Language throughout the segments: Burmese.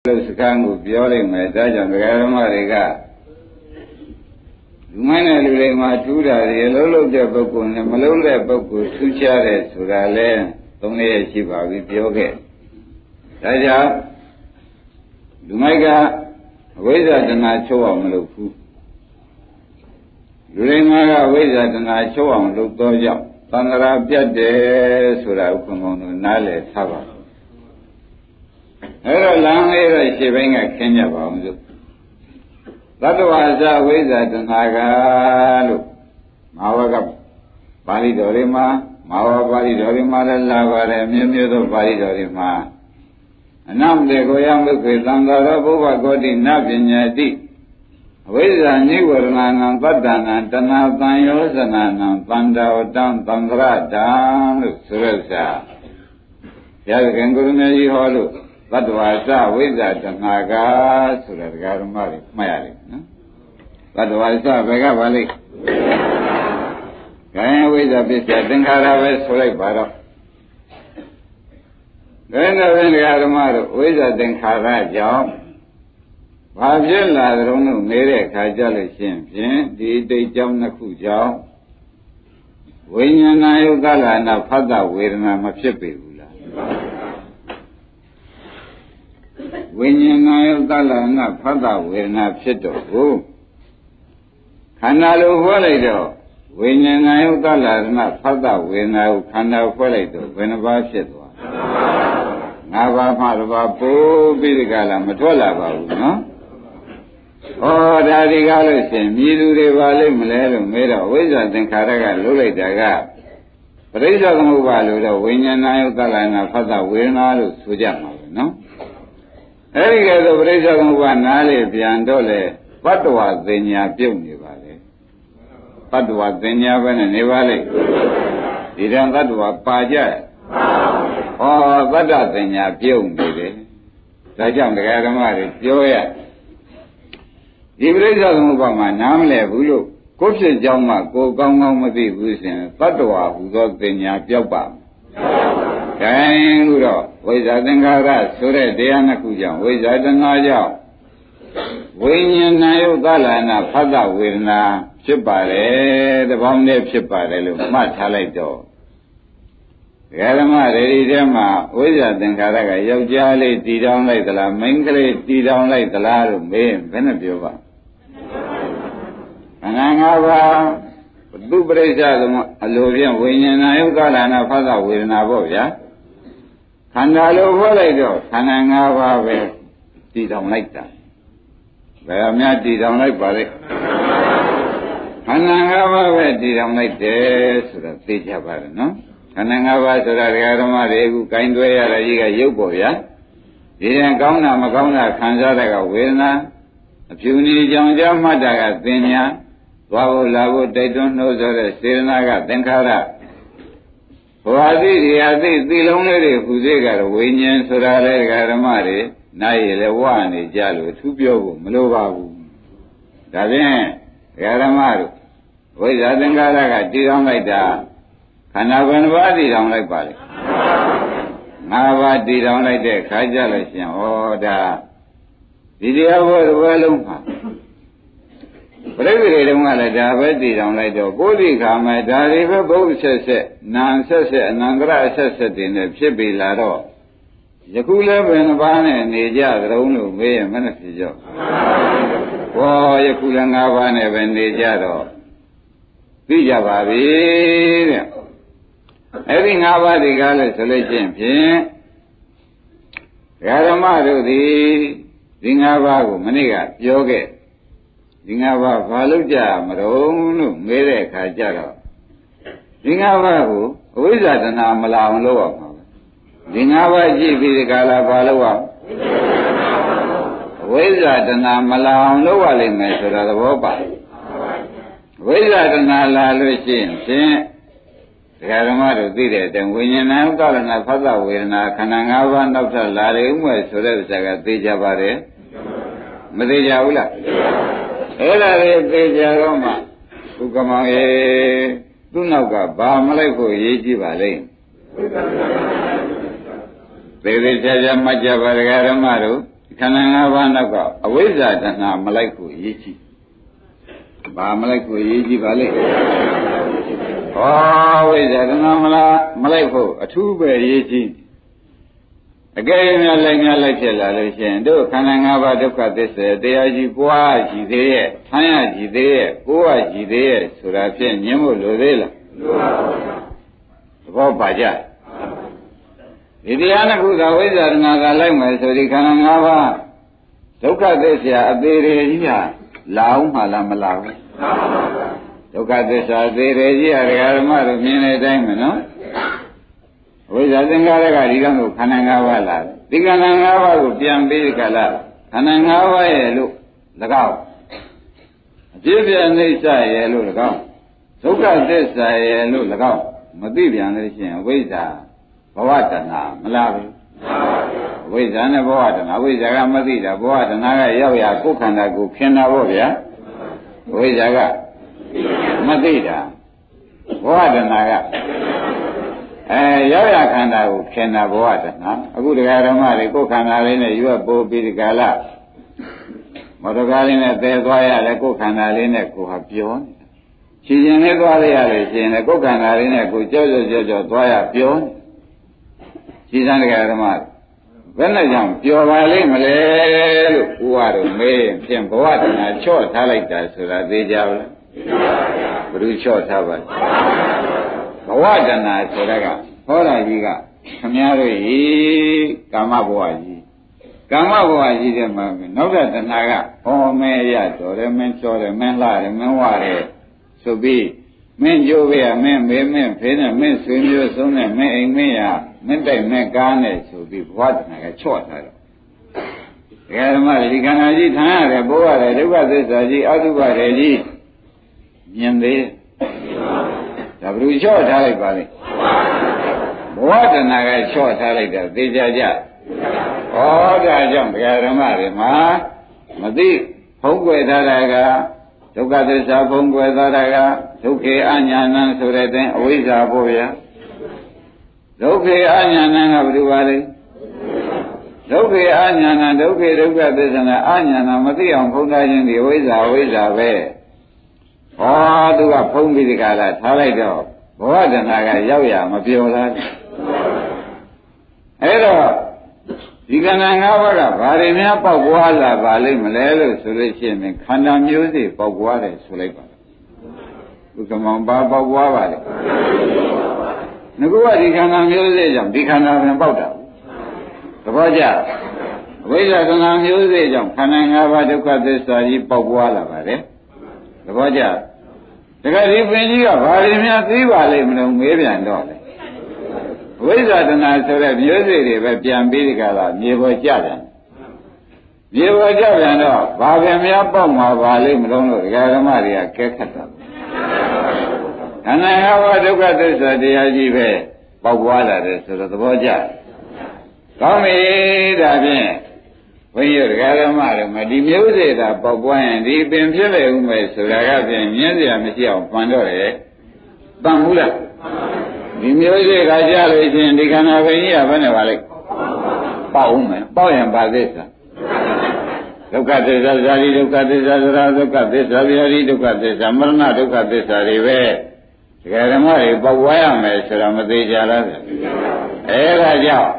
လို့စကားကိုပြောလိုက်မယ်ဒါကြောင့်ဒကာဓမ္မတွေကလူမိုင်းတဲ့လူတွေမှာထူးတာတွေအလုံးလုံးတဲ့ပုဂ္ဂိုလ်နဲ့မလုံးတဲ့ပုဂ္ဂိုလ်ထူးခြားတယ်ဆိုတာလဲသုံးရရှိပါပြီပြောခဲ့ဒါကြောင့်လူမိုက်ကအဝိဇ္ဇာတဏှာချုပ်အောင်မလုပ်ဘူးလူတွေမှာကအဝိဇ္ဇာတဏှာချုပ်အောင်လုပ်တော့ကြောင့်သံဃာပြတ်တယ်ဆိုတာဥက္ကမုံတို့နားလည်ထားပါအဲ့တော့လမ်းလေးတော့ရှေ့ဘင်းကခင်းကြပါအောင်စို့သတ္တဝါဇဝိဇ္ဇာတဏှာကလို့မဟာဝကပါဠိတော်တွေမှာမဟာဝပါဠိတော်တွေမှာလည်းလာပါတယ်မျိုးမျိုးသောပါဠိတော်တွေမှာအနမတေကိုယမုခေသံဃာရောဘုဗ္ဗကောတိနပညာတိအဝိဇ္ဇာနိဝရဏံသတ္တနာတဏှာတန်ယောဇနာနံတန္တာဝတံသံဃရတံလို့ဆိုရစာရသခင်ကိုရမေကြီးဟောလို့သတ္တဝါစဝိဇ္ဇာတဏှာကဆိုတာဒကာဓမ္မတွေမှတ်ရတယ်နော်သတ္တဝါစဘယ်ကပါလိမ့်ကာယဝိဇ္ဇာပစ္စယသင်္ခါရပဲဆိုလိုက်ပါတော့ဒါနဲ့ပဲဒကာဓမ္မတို့ဝိဇ္ဇာသင်္ခါရကြောင့်ဘာဖြစ်လာကြုံလို့နေတဲ့အခါကြလို့ရှိရင်ဖြင့်ဒီတိတ်ကြောင့်နှစ်ခုကြောင့်ဝိညာဏယုတ်ကလနာဖတ်တဝေဒနာမဖြစ်ပေဘူးလားဝိညာဏယုတ်ကလနာဖတ်တဝေဒနာဖြစ်တော့ကိုခန္ဓာလိုဖွဲ့လိုက်တော့ဝိညာဏယုတ်ကလနာဖတ်တဝေဒနာကိုခန္ဓာဖွဲ့လိုက်တော့ဘယ်နှပါးဖြစ်သွားငါးပါးမှတစ်ပါးပို့ပြီးဒီကလာမထွက်လာပါဘူးနော်ဩဒါဒီကားလို့ရှင်မြည်သူတွေပါလိမ့်မလဲလို့မေးတော့ဝိဇ္ဇာသင်္ခါရကလှုပ်လိုက်တာကပရိစ္ဆေသမုပ္ပါလို့တော့ဝိညာဏယုတ်တလနာဖတ်တာဝေဒနာလို့ဆိုကြမှာပဲနော်အဲဒီကဲဆိုပရိစ္ဆေသမုပ္ပါနားလေပြန်တော့လေပတ္တဝသင်ညာပြုတ်နေပါလေပတ္တဝသင်ညာပဲနဲ့နေပါလိမ့်ဒီတန်တတ္တဝပါကြဩပတ္တသင်ညာပြုတ်နေတယ်ဒါကြောင့်တရားဓမ္မတွေပြောရဒီပရိစ္ဆေသမုပ္ပါမှာနားမလဲဘူးလို့ကိုယ်ဖြစ်ကြောင်းမှကိုယ်ကောင်းကောင်းမသိဘူးဆိုရင်တတ္တဝါဟူသောပညာပြောက်ပါမယ်။ဒါဟုတော့ဝိဇ္ဇာသင်္ခါရဆိုတဲ့တရားနှစ်ခုကြောင့်ဝိဇ္ဇာတဏှာကြောင့်ဝိညာဏယုတ်သလနာဖတ်တဝေဒနာဖြစ်ပါတယ်တပေါင်းနဲ့ဖြစ်ပါတယ်လို့မှတ်ထားလိုက်တော့ဒကာဓမ္မတွေဒီထဲမှာဝိဇ္ဇာသင်္ခါရကယောက်ျားလေးတည်တောင်းလိုက်သလားမိန်းကလေးတည်တောင်းလိုက်သလားလို့မေးရင်ဘယ်နဲ့ပြောပါခန္ဓာ၅ပါးသူပရိစ္ဆေသမအလိုဖြင့်ဝိညာဏယုတ်ကလနာဖသဝေဒနာပေါ့ဗျာခန္ဓာလိုဖွဲ့လိုက်တော့ခန္ဓာ၅ပါးပဲတည်တောင်းလိုက်တာဘယ်အများတည်တောင်းလိုက်ပါလဲခန္ဓာ၅ပါးပဲတည်တောင်းလိုက်တယ်ဆိုတာသိကြပါတယ်နော်ခန္ဓာ၅ပါးဆိုတာဒကာဓမ္မတွေအခုဂိုင်းတွဲရတာကြီးကရုပ်ပေါ့ဗျာဒီရင်ကောင်းတာမကောင်းတာခံစားတဲ့ကဝေဒနာအဖြူနေကြောင်ကြောမှတ်တာကသင်ညာသွားဖို့လာဖို့တိုက်တွန်းနှိုးဆော်တဲ့စေရနာကသင်္ခါရဘဝသိဒီအသိသီလုံးလေးတွေဟူစေကတော့ဝိညာဉ်ဆိုတာလေဒကာဓမ္မတွေနိုင်ရလေဝါနေကြလို့သူပြောဖို့မလိုပါဘူးဒါဖြင့်ဒကာဓမ္မတို့ဝိဇ္ဇာသင်္ခါရကတည်ထောင်လိုက်တာခန္ဓာဘယ်နှပါးတည်ထောင်လိုက်ပါလဲ၅ပါးတည်ထောင်လိုက်တဲ့ခါကြလို့ရှင်ဩဒါဒီတရားဘောတစ်ပွဲလုံးမှာပြိဋိတွေတုန်းကလည်းဒါပဲတည်ထောင်လိုက်တော့ကိုယ်ဒီခါမှာဒါတွေပဲဘုရားဆက်ဆက်နာဆက်ဆက်အနန္တရဆက်ဆက်တင်နေဖြစ်ပြီလာတော့ယခုလည်းဘယ်နှပါးနဲ့နေကြကြုံလို့မေးရင်မနဲ့ဖြစ်ကြောဟောယခုလည်း၅ပါးနဲ့ပဲနေကြတော့သိကြပါပြီတဲ့အဲ့ဒီ၅ပါးဒီကားလို့ဆိုလို့ချင်းဖြင့်ဓမ္မတို့ဒီ၅ပါးကိုမနေ့ကပြောခဲ့ဒီ၅ပါးဘာလို့ကြမလို့လို့မေးတဲ့အခါကျတော့ဒီ၅ပါးကိုအဝိဇ္ဇာတဏှာမလာအောင်လုပ်အောင်ပါဒီ၅ပါးကြည့်ပြီးဒီကာလဘာလုပ်အောင်အဝိဇ္ဇာတဏှာမလာအောင်လုပ်ရလိမ့်မယ်ဆိုတာသဘောပါဝိဇ္ဇာတဏှာလာလို့ရှိရင်ဖြင့်ဒကာဓမ္မတို့သိတဲ့အတိုင်းဝိညာဏဥပါဒနာဖသဝေဒနာခန္ဓာ၅ပါးနောက်ထပ်လာတယ်ဥမဲ့ဆိုတဲ့ဥစ္စာကသိကြပါတယ်မသိကြဘူးလားအဲ့ဒါလေးသိကြတော့မှဥက္ကမောင်ရေသူ့နောက်ကဘာမလိုက်ဖို့ရေးကြည့်ပါလိမ့်သေသေးချာချာမှတ်ကြပါဒကာဓမ္မတို့ ခန္ဓာ၅ပါးနောက်ကအဝိဇ္ဇာတဏှာမလိုက်ကိုရေးကြည့်ဘာမလိုက်ကိုရေးကြည့်ပါလေဩဝိဇ္ဇာတဏှာမလိုက်ဖို့အထူးပဲရေးကြည့်အကယ်၍လိုက်ဖြစ်လာလို့ရှိရင်တို့ခန္ဓာ၅ပါးဒုက္ခသစ္စာတရားကြီးပွားကြည့်သေးရဲ့ဆန်းရကြည့်သေးရဲ့ကိုယ်ကကြည့်သေးရဲ့ဆိုတာဖြင့်ညင်းဖို့လိုသေးလားလိုပါဘူးသဘောပါကြဒီတရားနှစ်ခုသာဝိဇ္ဇာတဏှာကလိုက်မယ်ဆိုဒီခန္ဓာ၅ပါးဒုက္ခသစ္စာအသေးတွေကြီးဟာလာအောင်မှလားမလာဘူးဒုက္ခသစ္စာအသေးတွေကြီးဟာဒကာဓမ္မတို့မြင်တဲ့အတိုင်းပဲနော်ဝိဇ္ဇာသင်္ခါရကဒီကံကိုခန္ဓာ၅ပါးလာတယ်ဒီခန္ဓာ၅ပါးကိုပြန်ပြီးကြလားခန္ဓာ၅ပါးရဲ့လို့၎င်းအပြည့်ပြည့်နှိစ္စရဲ့လို့၎င်းဒုက္ခသစ္စာရဲ့လို့၎င်းမသိပြန်လို့ရှိရင်ဝိဇ္ဇာဘဝတဏှာမလားဘူးဝိဇ္ဇာနဲ့ဘဝတဏှာဝိဇ္ဇာကမသိတာဘဝတဏှာကရောက်ရကိုယ်ခန္ဓာကိုခင်တာပေါ့ဗျာဝိဇ္ဇာကမသိတာဘဝတဏှာကရောက်ရခန္ဓာကိုခင်တာဘဝတဏှာအခုတရားဓမ္မတွေကိုယ်ခန္ဓာလေးနဲ့ရွတ်ပို့ပြီးဒီကလာမောဒကားလေးနဲ့သဲသွားရတယ်ကိုယ်ခန္ဓာလေးနဲ့ကိုယ်ဟာပြောနေတာခြေရင်လေးသွားရလို့ရှိရင်လည်းကိုယ်ခန္ဓာလေးနဲ့ကိုယ်ကြောက်သွားရပြောနေခြေစမ်းတရားဓမ္မဘယ်နဲ့ကြောင့်ပျော်ပါလိမ့်မလဲလို့ဥပါတော့မေးရင်ဖြင့်ဘဝတဏှာချော့ထားလိုက်တာဆိုတာသိကြဘူးလားဘယ်သူချော့ထားပါလဲဘဝတဏှာဆိုတာကဟောတာကြီးကခမည်းတော်ဤကာမဘဝကြီးကာမဘဝကြီးတဲ့မှာနောက်တဲ့တဏှာကဟောမဲရတော်တယ်မင်းချောတယ်မင်းလှတယ်မင်းဝတယ်ဆိုပြီးမင်းကြိုးပြမင်းမေးမင်းဖေးနဲ့မင်းဆွေမျိုးဆုံးနဲ့မင်းအိမ်မင်းရမင်းတိုက်မင်းကားနဲ့ဆိုပြီးဘဝတဏှာကချော့ထားတော့ဒကာဓမ္မဒီခန္ဓာကြီးထမ်းရတယ်ပိုးရတယ်ဒုက္ခသစ္စာကြီးအတုပတယ်ကြီးမြင်သေးဒါဘယ်လိုချော့ထားလိုက်ပါလဲဘဝတဏှာကချော့ထားလိုက်တာသိကြကြဩဒါကြောင့်ဒကာဓမ္မတွေမှာမသိဖုံးကွယ်ထားတာကဒုက္ခသစ္စာဖုံးကွယ်ထားတာကဒုက္ခေအညာဏဆိုတဲ့အတိုင်းအဝိဇ္ဇာပေါ့ဗျာဒုက္ခေအညာဏကဘယ်လိုပါလဲဒုက္ခေအညာဏဒုက္ခေဒုက္ခသစ္စာနဲ့အညာဏမသိအောင်ဖုံးထားခြင်းဒီအဝိဇ္ဇာပဲဟောသူကဖုံးပြီးဒီကလာထားလိုက်တော့ဘဝတဏှာကရောက်ရမပြောလားအဲ့တော့ဒီခန္ဓာ၅ပါးကဘာတွေများပေါက်ပွားလာပါလိမ့်မလဲလို့ဆိုလို့ရှိရင်ခန္ဓာမျိုးစိပေါက်ပွားတယ်ဆိုလိုက်ပါဥက္ကမောင်ပါပေါက်ပွားပါလေငါကဒီခန္ဓာမျိုးစိကြောင့်ဒီခန္ဓာပြန်ပေါက်တာသဘောကျအဝိဇ္ဇာခန္ဓာမျိုးစိကြောင့်ခန္ဓာ၅ပါးဒုက္ခသစ္စာကြီးပေါက်ပွားလာပါတယ်သဘောကျတကယ်ဒီပင်ကြီးကဘာတွေများသိပါလိမ့်မလို့မေးပြန်တော့လေဝိဇ္ဇာတဏှာဆိုတဲ့မျိုးစိတွေပဲပြန်ပြီးဒီကလာမြေပေါ်ကြပြန်မြေပေါ်ကြပြန်တော့ဘာပဲများပေါက်မှာပါလိမ့်မလို့ဒကာဓမ္မတွေကကဲခတ်တာခန္ဓာ၅ပါးဒုက္ခသစ္စာတရားကြီးပဲပေါက်ပွားလာတယ်ဆိုတော့သဘောကျကောင်းပြီဒါဖြင့်ဘုန်းကြီးတို့ဒကာဓမ္မတွေမှာဒီမျိုးစိတာပေါက်ပွားရင်ဒီပင်ဖြစ်လေဦးမယ်ဆိုတာကဖြင့်မြင်စရာမရှိအောင်ပန်တော့တယ်ပန်ဘူးလားဒီမျိုးစိကကြားလို့ရှိရင်ဒီခန္ဓာပင်ကြီးကဘယ်နဲ့ပါလဲပေါက်ဦးမယ်ပေါက်ရင်ပါသစ္စာဒုက္ခသစ္စာဇာတိဒုက္ခသစ္စာသရဒုက္ခသစ္စာဗျာတိဒုက္ခသစ္စာမရဏဒုက္ခသစ္စာတွေပဲဒကာဓမ္မတွေပေါက်ပွားရမယ်ဆိုတာမသေးကြလားအဲ့ဒါကြောင့်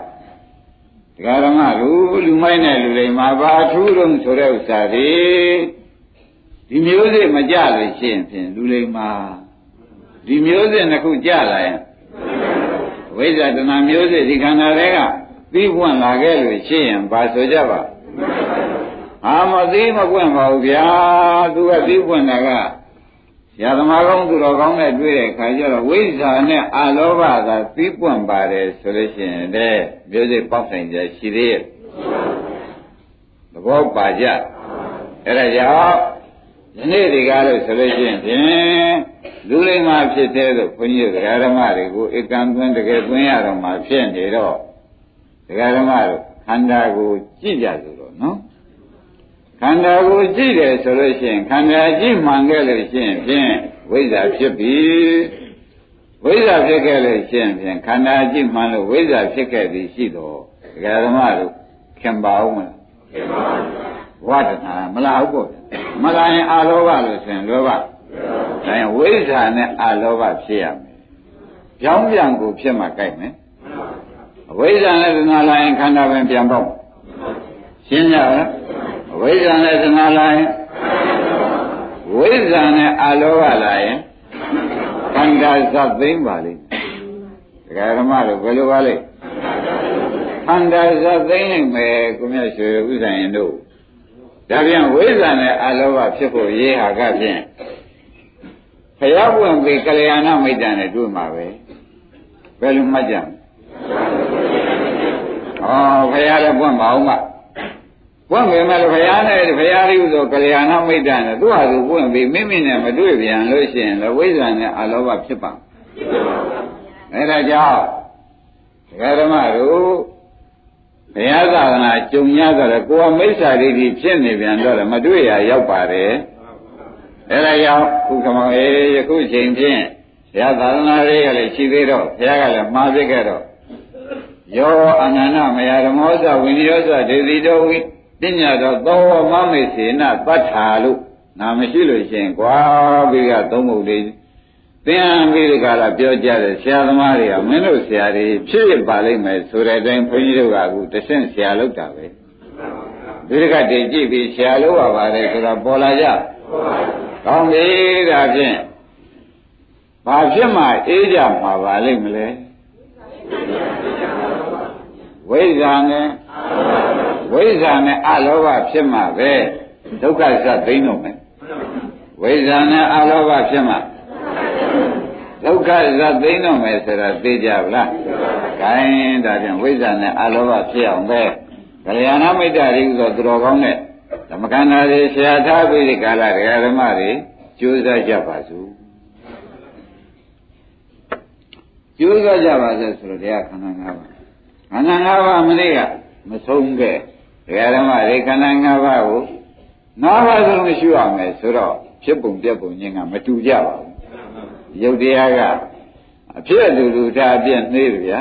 ဒကာဓမ္မလူမိုက်တဲ့လူတွေမှာဘာထူးလုံးဆိုတဲ့ဥစ္စာတွေဒီမျိုးစိမကြလို့ရှိရင်ဖြင့်လူတွေမှာဒီမျိုးစိနှစ်ခုကြလာရင်ဝိဇ္ဇာတဏှာမျိုးစိဒီခန္ဓာတွေကပြီးပွင့်လာခဲ့လို့ရှိရင်ဘာဆိုကြပါမသိမပွင့်ပါဘူးဗျာသူကပြီးပွင့်တာကဆရာသမားကောင်းသူတော်ကောင်းနဲ့တွေ့တဲ့ခါကျတော့ဝိဇ္ဇာနဲ့အာလောဘသာပြီးပွင့်ပါတယ်ဆိုလို့ရှိရင်တဲ့မျိုးစိပေါက်ဆိုင်ကြရှိသေးရဲ့သဘောပါကြအဲ့ဒါကြောင့်ဒီနေ့ဒီကားလို့ဆိုလို့ရှိရင်ဖြင့်လူလိမ္မာဖြစ်တဲ့လို့ခွန်ကြီးတို့ဓမ္မတွေကိုဧကံသွင်းတကယ်သွင်းရတော့မှဖြစ်နေတော့ဓမ္မတို့ခန္ဓာကိုကြည့်ကြဆိုတော့နော်ခန္ဓာကိုကြည့်တယ်ဆိုလို့ရှိရင်ခန္ဓာကြည့်မှန်ခဲ့လို့ရှိရင်ဖြင့်ဝိဇ္ဇာဖြစ်ပြီဝိဇ္ဇာဖြစ်ခဲ့လို့ရှိရင်ဖြင့်ခန္ဓာကြည့်မှန်လို့ဝိဇ္ဇာဖြစ်ခဲ့သည်ရှိတော့ဓမ္မတို့ခင်ပါဦးမလား ဝတ္တနာမလားဟုတ်ပေါ့မလားရင်အာလောဘလို့ဆိုရင်လောဘဒါရင်ဝိဇ္ဇာနဲ့အာလောဘဖြစ်ရမယ်ကြောင်းပြန်ကိုဖြစ်မှကြိုက်မယ်အဝိဇ္ဇာနဲ့သနာလာရင်ခန္ဓာပင်ပြန်ပေါက်ရှင်းကြလားအဝိဇ္ဇာနဲ့သနာလာရင်ဝိဇ္ဇာနဲ့အာလောဘလာရင်ခန္ဓာဇတ်သိမ့်ပါလိမ့်မယ်ဒကာဓမ္မတို့ဘယ်လိုပါလိမ့်ခန္ဓာဇတ်သိမ့်နိုင်မယ်ကိုမြတ်ရွှေဥစ္စာရင်တို့ဒါပြန်ဝိဇ္ဇာနဲ့အာလောဘဖြစ်ဖို့ရေးဟာကဖြင့်ဘုရားပွင့်ပြီးကလျာဏမိတ်တန်နဲ့တွေ့မှာပဲဘယ်လိုမှတ်ကြမလဲဘုရားလည်းပွင့်ပါအောင်မပွင့်ပြီမဲ့ဘုရားနဲ့ဘုရားရိဟုဆိုကလျာဏမိတ်တန်နဲ့သူ့ဟာသူပွင့်ပြီးမိမိနဲ့မတွေ့ပြန်လို့ရှိရင်လည်းဝိဇ္ဇာနဲ့အာလောဘဖြစ်ပါအဲဒါကြောင့်ဒကာဓမ္မတို့ဘုရားသာသနာကြုံရကြတယ်ကိုယ်ကမိစ္ဆာဒိဋ္ဌိဖြစ်နေပြန်တော့မတွေ့ရရောက်ပါတယ်အဲဒါကြောင့်ခုကမောယခုချိန်ဖြင့်ဘုရားသာသနာရေးကလည်းရှိသေးတော့ဘုရားကလည်းမှားပြခဲ့တော့ယောအနန္တမယဓမ္မောသဝိနိယောသဒေတိတော်ဝိပညာတော်သောမမေစေနသတ္ထာလို့နာမရှိလို့ရှိရင်ကွာပြီးကသုံးဖို့လေးသင်ပြီးဒီကလာပြောကြတယ်ဆရာသမားတွေကမင်းတို့ဆရာတွေဖြစ်ပါလိမ့်မယ်ဆိုတဲ့အတိုင်းဘုန်းကြီးတို့ကအခုတဆင့်ဆရာလုပ်တာပဲဒီကတည်းကြည့်ပြီးဆရာလုပ်ရပါတယ်ဆိုတာပေါ်လာကြကောင်းပြီဒါဖြင့်ဘာဖြစ်မှအေးကြမှာပါလိမ့်မလဲဝိဇ္ဇာနဲ့အလောဘဖြစ်မှပဲဒုက္ခစသိမ့်တော့မယ်ဝိဇ္ဇာနဲ့အလောဘဖြစ်မှဒုက္ခဇတ်သိမ့်တော့မယ်ဆိုတာသိကြဗလား။ခိုင်းဒါပြန်ဝိဇ္ဇာနဲ့အလောဘဖြစ်အောင်ပဲကလျာဏမိတ်တရိဟုဆိုသူတော်ကောင်းတဲ့ဓမ္မကန္နာတွေဆရာထားပြီးဒီကာလဒကာဓမ္မတွေကြိုးစားကြပါစို့။ကြိုးစားကြပါစို့ဆိုတော့တရားခန္ဓာ၅ပါးခန္ဓာ၅ပါးမနေ့ကမဆုံးခဲ့ဒကာဓမ္မတွေခန္ဓာ၅ပါးကို၅ပါးစလုံးရှုရမယ်ဆိုတော့ဖြစ်ပုံပြက်ပုံချင်းကမတူကြပါဘူး။ရုပ်တရားကအဖြစ်အတူတူထားအပြည့်နှေးတယ်ဗျာ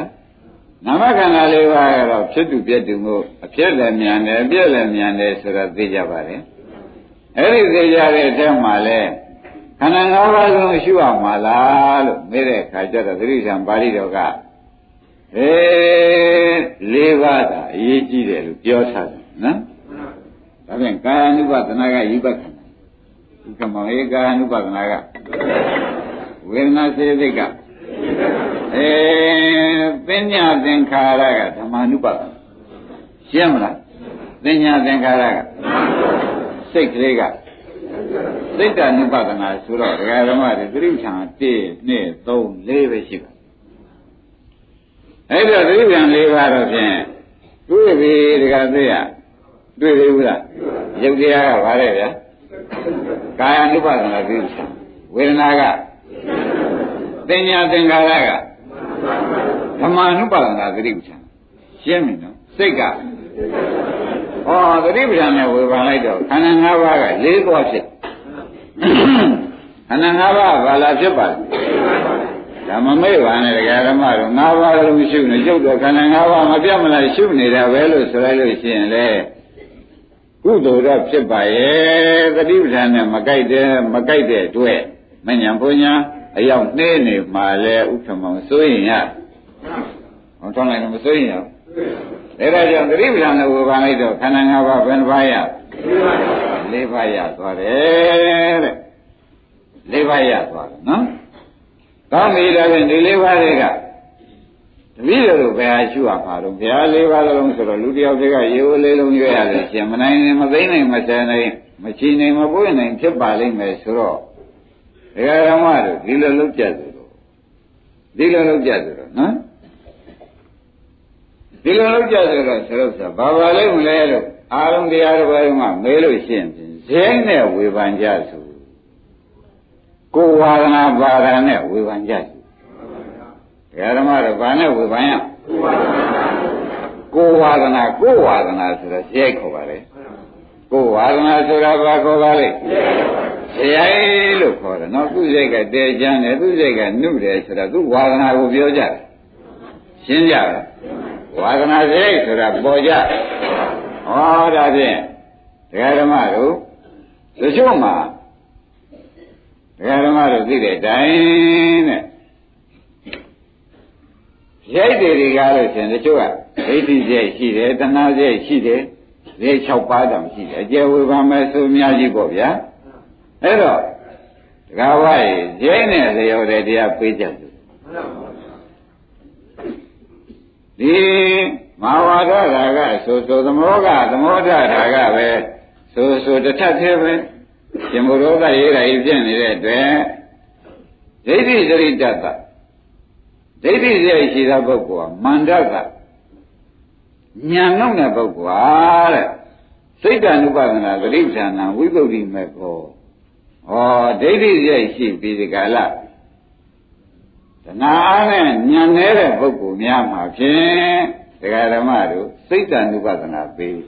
နာမခန္ဓာလေးပါးကတော့ဖြစ်တူပြည့်တူမှုအဖြစ်လည်းမြန်တယ်အပြည့်လည်းမြန်တယ်ဆိုတော့သိကြပါတယ်အဲ့ဒီသိကြတဲ့အထက်မှာလဲခန္ဓာ၅ပါးလုံးရှုအောင်မလားလို့မေးတဲ့အခါကျတော့သတိဆံပါဠိတော်က၄ပါးသာအရေးကြီးတယ်လို့ပြောထားတယ်နော်ဒါပြန်ကာယ ानु ပဒနာကယူပခန္ဓာဒီကမောဧကာယ ानु ပဒနာကဝေဒနာစေတိကပညာသင်္ခါရကဓမ္မ ानु ပဒနာရှင်းမလားပညာသင်္ခါရကစိတ်ကလေးကစိတ်တ ानु ပဒနာဆိုတော့ဒကာဓမ္မတွေသတိဌာန်1 2 3 4ပဲရှိပါအဲ့တော့သတိဌာန်4ပါးတော့ဖြင့်တွေ့ပြီဒကာသိရတွေ့သေးဘူးလားရုပ်တရားကဗါတဲ့ဗျာကာယ ानु ပဒနာသတိဌာန်ဝေဒနာကပညာသင်္ခါရကဓမ္မ ानु ပဒနာသတိပဋ္ဌာန်ရှင်းပြီနော်စိတ်ကသတိပဋ္ဌာန်နဲ့ဝေဖန်လိုက်တော့ခန္ဓာ၅ပါးက၄သွားဖြစ်ခန္ဓာ၅ပါးဘာလာဖြစ်ပါလဲဒါမမေ့ပါနဲ့တရားဓမ္မတို့၅ပါးလုံးရှုနေရုပ်တော့ခန္ဓာ၅ပါးမပြတ်မလားရှုနေတာပဲလို့ဆိုလိုက်လို့ရှိရင်လေကုသိုလ်တော့ဖြစ်ပါရဲ့သတိပဋ္ဌာန်နဲ့မကြိုက်တဲ့အတွက်မဉ္ဇဉ်ဘုညာအရောက်နှဲနေမှာလဲဥက္ကမောင်စိုးရင်ရဟောတောင်းလိုက်တော့မစိုးရင်ရဒါကြောင့်သတိပဋ္ဌာန်ကိုဗာလိုက်တော့ခန္ဓာ၅ပါးဘယ်နှပါးရ၄ပါးရသွားတယ်တဲ့၄ပါးရသွားတယ်နော်ကောင်းပြီဒါဖြင့်ဒီ၄ပါးတွေကတပည့်တော်ဘယ်ဟာရှုရမှာတော့ဘုရား၄ပါးလုံးဆိုတော့လူတယောက်တည်းကရေဝလေးလုံးရွရလို့ရှင်မနိုင်မသိနိုင်မဆယ်နိုင်မချီနိုင်မပွင့်နိုင်ဖြစ်ပါလိမ့်မယ်ဆိုတော့ဒကာဓမ္မတို့ဒီလိုလုပ်ကြတယ်နော်ဒီလိုလုပ်ကြတယ်တော့ဆရုပ်ဆိုဘာပါလိမ့်မလဲလို့အာရုံတရားတစ်ပါးမှမေးလို့ရှိရင်ဇဲနဲ့ဝေဖန်ကြဆိုကိုယ်ဝါဒနာပါဒနဲ့ဝေဖန်ကြဆိုဒကာဓမ္မတို့ဘာနဲ့ဝေဖန်ရကိုယ်ဝါဒနာဆိုတော့ဇဲခေါ်ပါလေကိုယ်ဝါဒနာဆိုတာဘာခေါ်ပါလဲဇယိုင်လို့ခေါ်တယ်နော်သူ့စိတ်ကတဲချမ်းတယ်သူ့စိတ်ကနှုတ်တယ်ဆိုတော့သူ့ဝါဒနာကိုပြောကြတယ်ရှင်းကြလားဝါဒနာစိတ်ဆိုတာပေါ်ကြဩ ဒါဖြင့်တရားဓမ္မတို့တချို့မှာတရားဓမ္မတို့သိတဲ့တိုင်းတဲ့ရိုက်တွေကားလို့ရှင်တချို့ကဒိဋ္ဌိစိတ်ရှိတယ်တဏှာစိတ်ရှိတယ်ဈေး6ပါးတောင်ရှိတယ်အကျယ်ဝေဘာမဲ့ဆိုအများကြီးပေါ့ဗျာအဲ့တော့တကားဝါးရိတ်နဲ့လျော်တဲ့တရားပေးကြတယ်ဒီမဟာဝါဒဓာကဆိုသမောဓဓာကပဲဆိုတစ်ထပ်သေးပဲရှင်ဘုရောကရေးတာကြီးဖြစ်နေတဲ့အတွက်ဒိဋ္ဌိစရိတ္တဒိဋ္ဌိစိတ်ရှိတဲ့ပုဂ္ဂိုလ်ကမန္တကဉာဏ်လုံးတဲ့ပုဂ္ဂိုလ်တဲ့စိတ်တ ानु ပဒနာသတိပ္ပံနာဝိသုဒ္ဓိမေကောဒိဋ္ဌိစိတ်ရှိပြီးဒီကာလတဏှာအားနဲ့ဉာဏ်နေတဲ့ပုဂ္ဂိုလ်များမှာဖြင့်ဒကာဓမ္မတို့စိတ်တ ानु ပဒနာပေး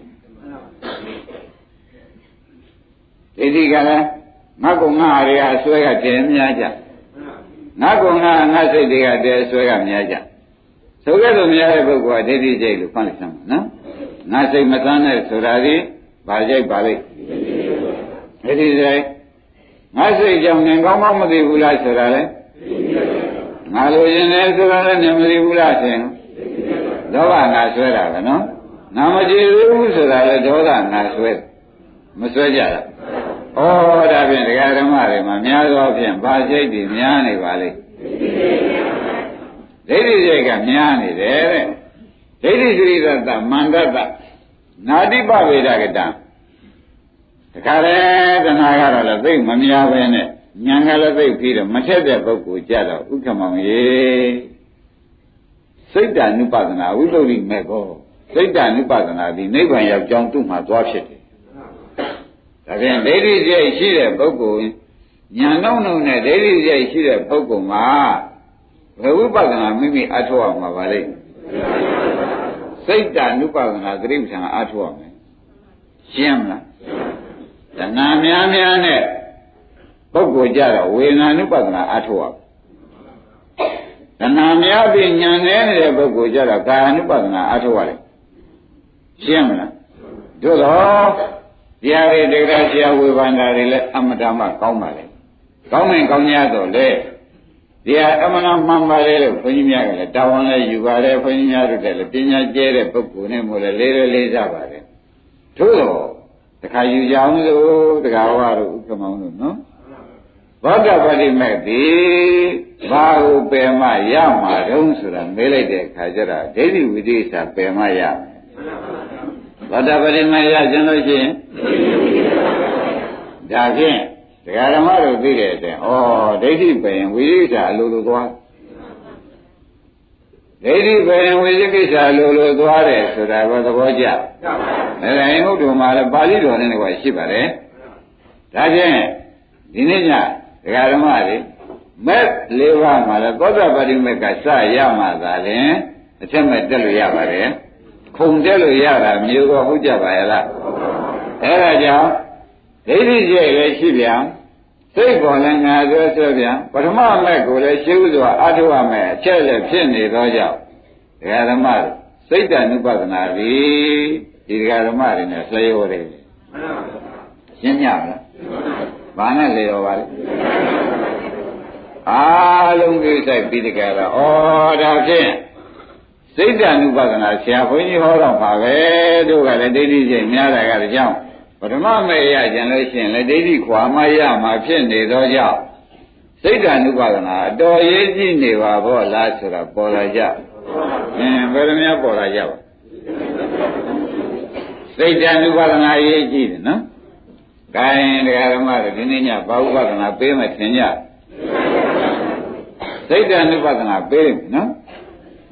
ဒိဋ္ဌိကလည်းငါ့ကိုငါအရေအစွဲကတည်များကြငါကောငါစိတ်တွေကတည်းဆွဲကများကြဆိုကြလို့များတဲ့ပုဂ္ဂိုလ်ကဒိဋ္ဌိစိတ်လို့ဖွင့်လိုက်စမ်းပါနော်ငါစိတ်မသန်းတဲ့ဆိုတာဒီဘာစိတ်ပါလိမ့်ဒိဋ္ဌိစိတ်ငါစိတ်ကြောင့်ဉာဏ်ကောင်းမှမသိဘူးလားဆိုတာလေငါလိုရင်လည်းဆိုတာလည်းဉာဏ်မသိဘူးလားရှင်ဒေါသငါဆွဲတာပဲနော်ငါမကြည့်ဘူးဆိုတာလည်းဒေါသငါဆွဲမဆွဲကြတာဒါဖြင့်တရားဓမ္မတွေမှာများသောဖြင့်ဘာစိတ်တွေများနေပါလိမ့်ဒိဋ္ဌိစိတ်ကများနေတယ်တဲ့ဒိဋ္ဌိသရိသတ္တမန္တတနာတိပဝေဒကတံတခါလေတဏှာကတော့လည်းသိမများပဲနဲ့ဉာဏ်ကလည်းသိပြီးတော့မထက်တဲ့ပုဂ္ဂိုလ်ကြတော့ဥက္ကမောင်ရေစိတ်တ ानु ပဒနာဝိသုဒ္ဓိမေကောစိတ်တ ानु ပဒနာဒီနိဗ္ဗာန်ရောက်ကြောင်းသူ့မှာသွားဖြစ်တယ်ဒါဖြင့်ဒိဋ္ဌိစိတ်ရှိတဲ့ပုဂ္ဂိုလ်ဉာဏ်နှုံနဲ့ဒိဋ္ဌိစိတ်ရှိတဲ့ပုဂ္ဂိုလ်မှာဘယ်ဝိပဿနာမိမိအထောက်အမှာပါလိမ့်စိတ်တ ानु ပဒနာသတိပ္ပံအထောက်အမယ်ရှင်းမလားတဏှာများနဲ့ပုဂ္ဂိုလ်ကြတော့ဝေဒနာ ानु ပဒနာအထောက်တဏှာများပြီးဉာဏ်နေတဲ့ပုဂ္ဂိုလ်ကြတော့ကာယ ानु ပဒနာအထောက်ရတယ်ရှင်းမလားတို့တော့တရားတွေတရားဆရာဝေဘာန္တာတွေလည်းအမတမကောင်းပါလေကောင်းရင်ကောင်းကြတော့လေတရားအမှန်မှန်ပါလေလို့ဘုန်းကြီးများကလည်းတာဝန်လည်းယူပါတယ်ဘုန်းကြီးများတို့လည်းပညာကျဲတဲ့ပုဂ္ဂိုလ်နဲ့မို့လဲလေးစားပါတယ်ထို့တော့တခါယူကြအောင်လို့တခါဟောတို့ဥက္ကမောင်းတို့နော်ဘောဓပတိမဲ့ဒီဘာကိုပယ်မှရမှာတုံးဆိုတာမေးလိုက်တဲ့အခါကျတော့ဒိဋ္ဌိဝိသေသပယ်မှရမယ်ဘောဓပတိမဲ့ရခြင်းလို့ရှိရင်ဒါဖြင့်ဒကာဓမ္မတို့သိတဲ့အတိုင်းဒိဋ္ဌိပယ်ရင်ဝိသေသအလိုလိုသွားဒိဋ္ဌိပယ်ရင်ဝိသေသအလိုလိုသွားတယ်ဆိုတာကသဘောကျအဲ့ဒါရင်ဟုတ်တယ်မှာလည်းပါဠိတော်နဲ့ကွာရှိပါတယ်ဒါဖြင့်ဒီနေ့ညဒကာဓမ္မတွေမဲ့၄ပါးမှာလည်းသောတာပတိမက်ကစရမှသာလင်အထက်မဲ့တက်လို့ရပါတယ်ခုံတက်လို့ရတာမျိုးတော့ဟုတ်ကြပါရဲ့လားအဲ့ဒါကြောင့်ဒိဋ္ဌိစိတ်လည်းရှိပြန်စိတ်ပေါ်လည်းငါဆွဲပြန်ပထမမဲ့ကိုလည်းရှိဥစွာအထုရမယ်အချက်လည်းဖြစ်နေသောကြောင့်ဒကာဓမ္မစိတ်တ ानु ပဒနာဒီဒကာဓမ္မတွေနဲ့လျော်တယ်ရှင်းညမလားဘာနဲ့လျော်ပါလဲအားလုံးကိစ္စပြီးတကယ်တော့ဒါဖြင့်စိတ်တ ानु ပဒနာဆရာဘုန်းကြီးဟောတော့ပါပဲတို့ကလည်းဒိဋ္ဌိစိတ်များတာကတကြောင်ပထမမဲ့ရကြလို့ရှိရင်လည်းဒိဋ္ဌိခွာမရမှာဖြစ်နေသောကြောင့်စိတ်တ ानु ပဒနာအတော်ရေးကြည့်နေပါဘောလားဆိုတာပေါ်လာကြဘယ်လိုများပေါ်လာကြပါစိတ်တ ानु ပဒနာရေးကြည့်တယ်နော်ဂိုင်းတရားဓမ္မတွေဒီနေ့ညဘာဥပဒနာပေးမှထင်ကြစိတ်တ ानु ပဒနာပေးတယ်နော်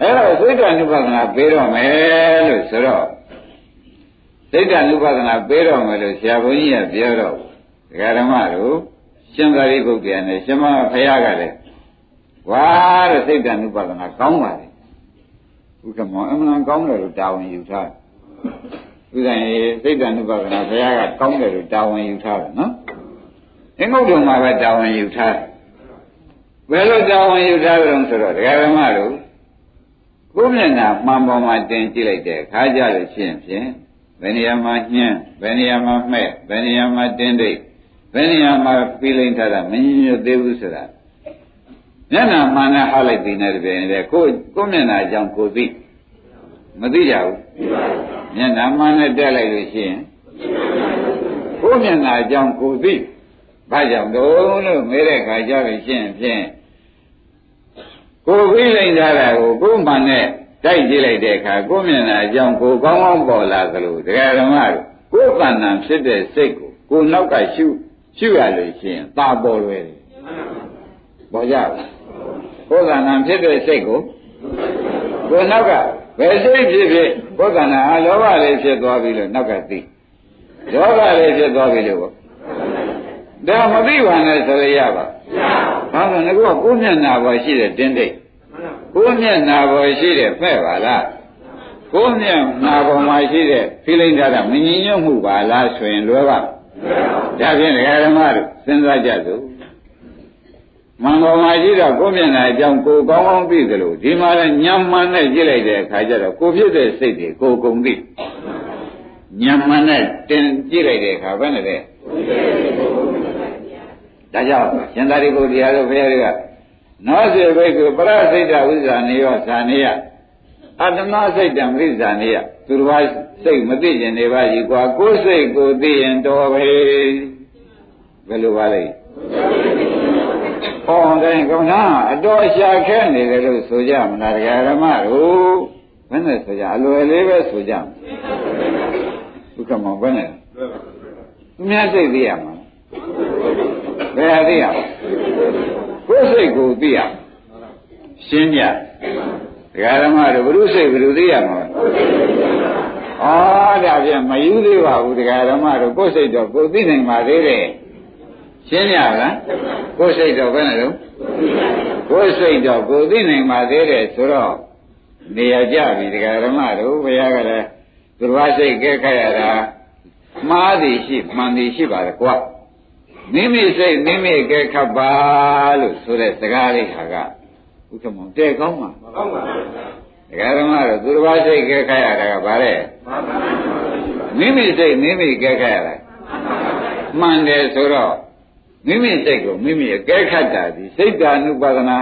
အဲ့တော့စိတ်တ ानु ပဒနာပေးတော့မယ်လို့ဆိုတော့စိတ်တ ानु ပဒနာပေးတော့မယ်လို့ဆရာဘုန်းကြီးကပြောတော့ဒကာဓမ္မတို့ရှင်သာရိပုတ္တရာနဲ့ရှင်မဖယားကလည်းဝါတဲ့စိတ်တ ानु ပဒနာကောင်းပါလေဥက္ကမောအမှန်ကောင်းတယ်လို့တာဝန်ယူထားဥဒ္ဒံရေစိတ်တ ानु ပဒနာဘုရားကကောင်းတယ်လို့တာဝန်ယူထားတယ်နော်အင်္ဂုတ္တမှာပဲတာဝန်ယူထားဘယ်လိုတာဝန်ယူထားကြုံဆိုတော့ဒကာဓမ္မတို့ကိုယ်မျက်နှာမှန်ပေါ်မှာတင်ကြည့်လိုက်တဲ့အခါကျလို့ရှိရင်ဖြင့် ဘယ်နေရာမှာညှင်းဘယ်နေရာမှာမှဲ့ဘယ်နေရာမှာတင်းတိတ်ဘယ်နေရာမှာပြီးလိမ့်ထားတာမညညွတ်သေးဘူးဆိုတာမျက်နှာမှန်နဲ့ဟလိုက်ပြီးနေတယ်ပြင်လေကိုမျက်နှာအကြောင်းကိုသိမသိကြဘူးမျက်နှာမှန်နဲ့တက်လိုက်လို့ရှိရင်ကိုမျက်နှာအကြောင်းကိုသိဘာကြောင့်တော့လို့မေးတဲ့ခါကျလို့ရှိရင်ဖြင့်ကိုပြီးလိမ့်ထားတာကိုကိုမှန်နဲ့တိုက်ကြည့်လိုက်တဲ့အခါကိုမျက်နှာအကြောင်းကိုကောင်းကောင်းပေါ်လာသလိုတရားဓမ္မတို့ကိုယ်ကဏ္ဍဖြစ်တဲ့စိတ်ကိုနောက်ကရှုရလို့ရှိရင်သာပေါ်လွယ်တယ်ပေါ်ကြဘူးကိုယ်ကဏ္ဍဖြစ်တဲ့စိတ်ကိုနောက်ကဘယ်စိတ်ဖြစ်ဖြစ်ကိုယ်ကဏ္ဍအလောဘလေးဖြစ်သွားပြီလို့နောက်ကသိဒေါသလေးဖြစ်သွားပြီလို့ဒါမသိပါနဲ့ဆိုရပါဘာလို့လဲကိုမျက်နှာပေါ်ရှိတဲ့တင်းတိတ်ကိုမျက်နှာပေါ်ရှိတဲ့ဖဲ့ပါလားကိုမျက်နှာပေါ်မှာရှိတဲ့ဖိလိမ့်ထားတာမငြင်းညွတ်မှုပါလားဆိုရင်လွယ်ပါဒါဖြင့်ဒကာဓမ္မတို့စဉ်းစားကြစို့မင်္ဂလာမှာရှိတော့ကိုမျက်နှာအကြောင်းကိုကောင်းကောင်းသိသလိုဒီမှာလည်းညံမှန်နဲ့ကြည့်လိုက်တဲ့အခါကျတော့ကိုဖြစ်တဲ့စိတ်တွေကိုကုန်သိညံမှန်နဲ့တင်ကြည့်လိုက်တဲ့အခါဘယ်နဲ့လဲဒါကြောင့်ရှင်သာရိပုတ္တရာတို့ဘုရားတွေကနောစေဘိက္ခုပရစိတ်တဝိဇ္ဇာနေယောဇာနေယအတ္တမစိတ်တံဝိဇ္ဇာနေယသူတစ်ပါးစိတ်မသိရင်နေပါကြီးကွာကိုယ်စိတ်ကိုသိရင်တော်ပဲဘယ်လိုပါလဲဟောတိုင်းကောင်းတာအတော်ရှာခဲနေတယ်လို့ဆိုကြမလားတရားဓမ္မတို့ဘယ်နဲ့ဆိုကြအလွယ်လေးပဲဆိုကြဒုက္ခမောဘယ်နဲ့သူများစိတ်သိရမှာဘယ်ဟာသိရကိုယ်စိတ်ကိုသိရရှင်းကြတရားဓမ္မတို့ဘုရုစိတ်ဘယ်လိုသိရမှာဒါပြန်မယူသေးပါဘူးတရားဓမ္မတို့ကိုယ်စိတ်တော့ကိုသိနိုင်ပါသေးတယ်ရှင်းကြလားကိုယ်စိတ်တော့ဘယ်နဲ့တော့ကိုယ်စိတ်တော့ကိုသိနိုင်ပါသေးတယ်ဆိုတော့နေရာကြပြီတရားဓမ္မတို့ဘုရားကလည်းသူတော်ဘာစိတ်ကဲခတ်ရတာမှားသည်ရှိမှန်သည်ရှိပါတယ်ကွာမိမိစိတ်မိမိကဲခတ်ပါလို့ဆိုတဲ့စကားလေးဟာကဥက္ကမောတဲ့ကောင်းမှာမကောင်းပါဘူးတရားဓမ္မတော့သူတော်ဘာစိတ်ကဲခတ်ရတာကဘာလဲမိမိစိတ်မိမိကဲခတ်ရတာမှန်တယ်ဆိုတော့မိမိစိတ်ကိုမိမိအကဲခတ်တာဒီစိတ်ဓာနုပါဒနာ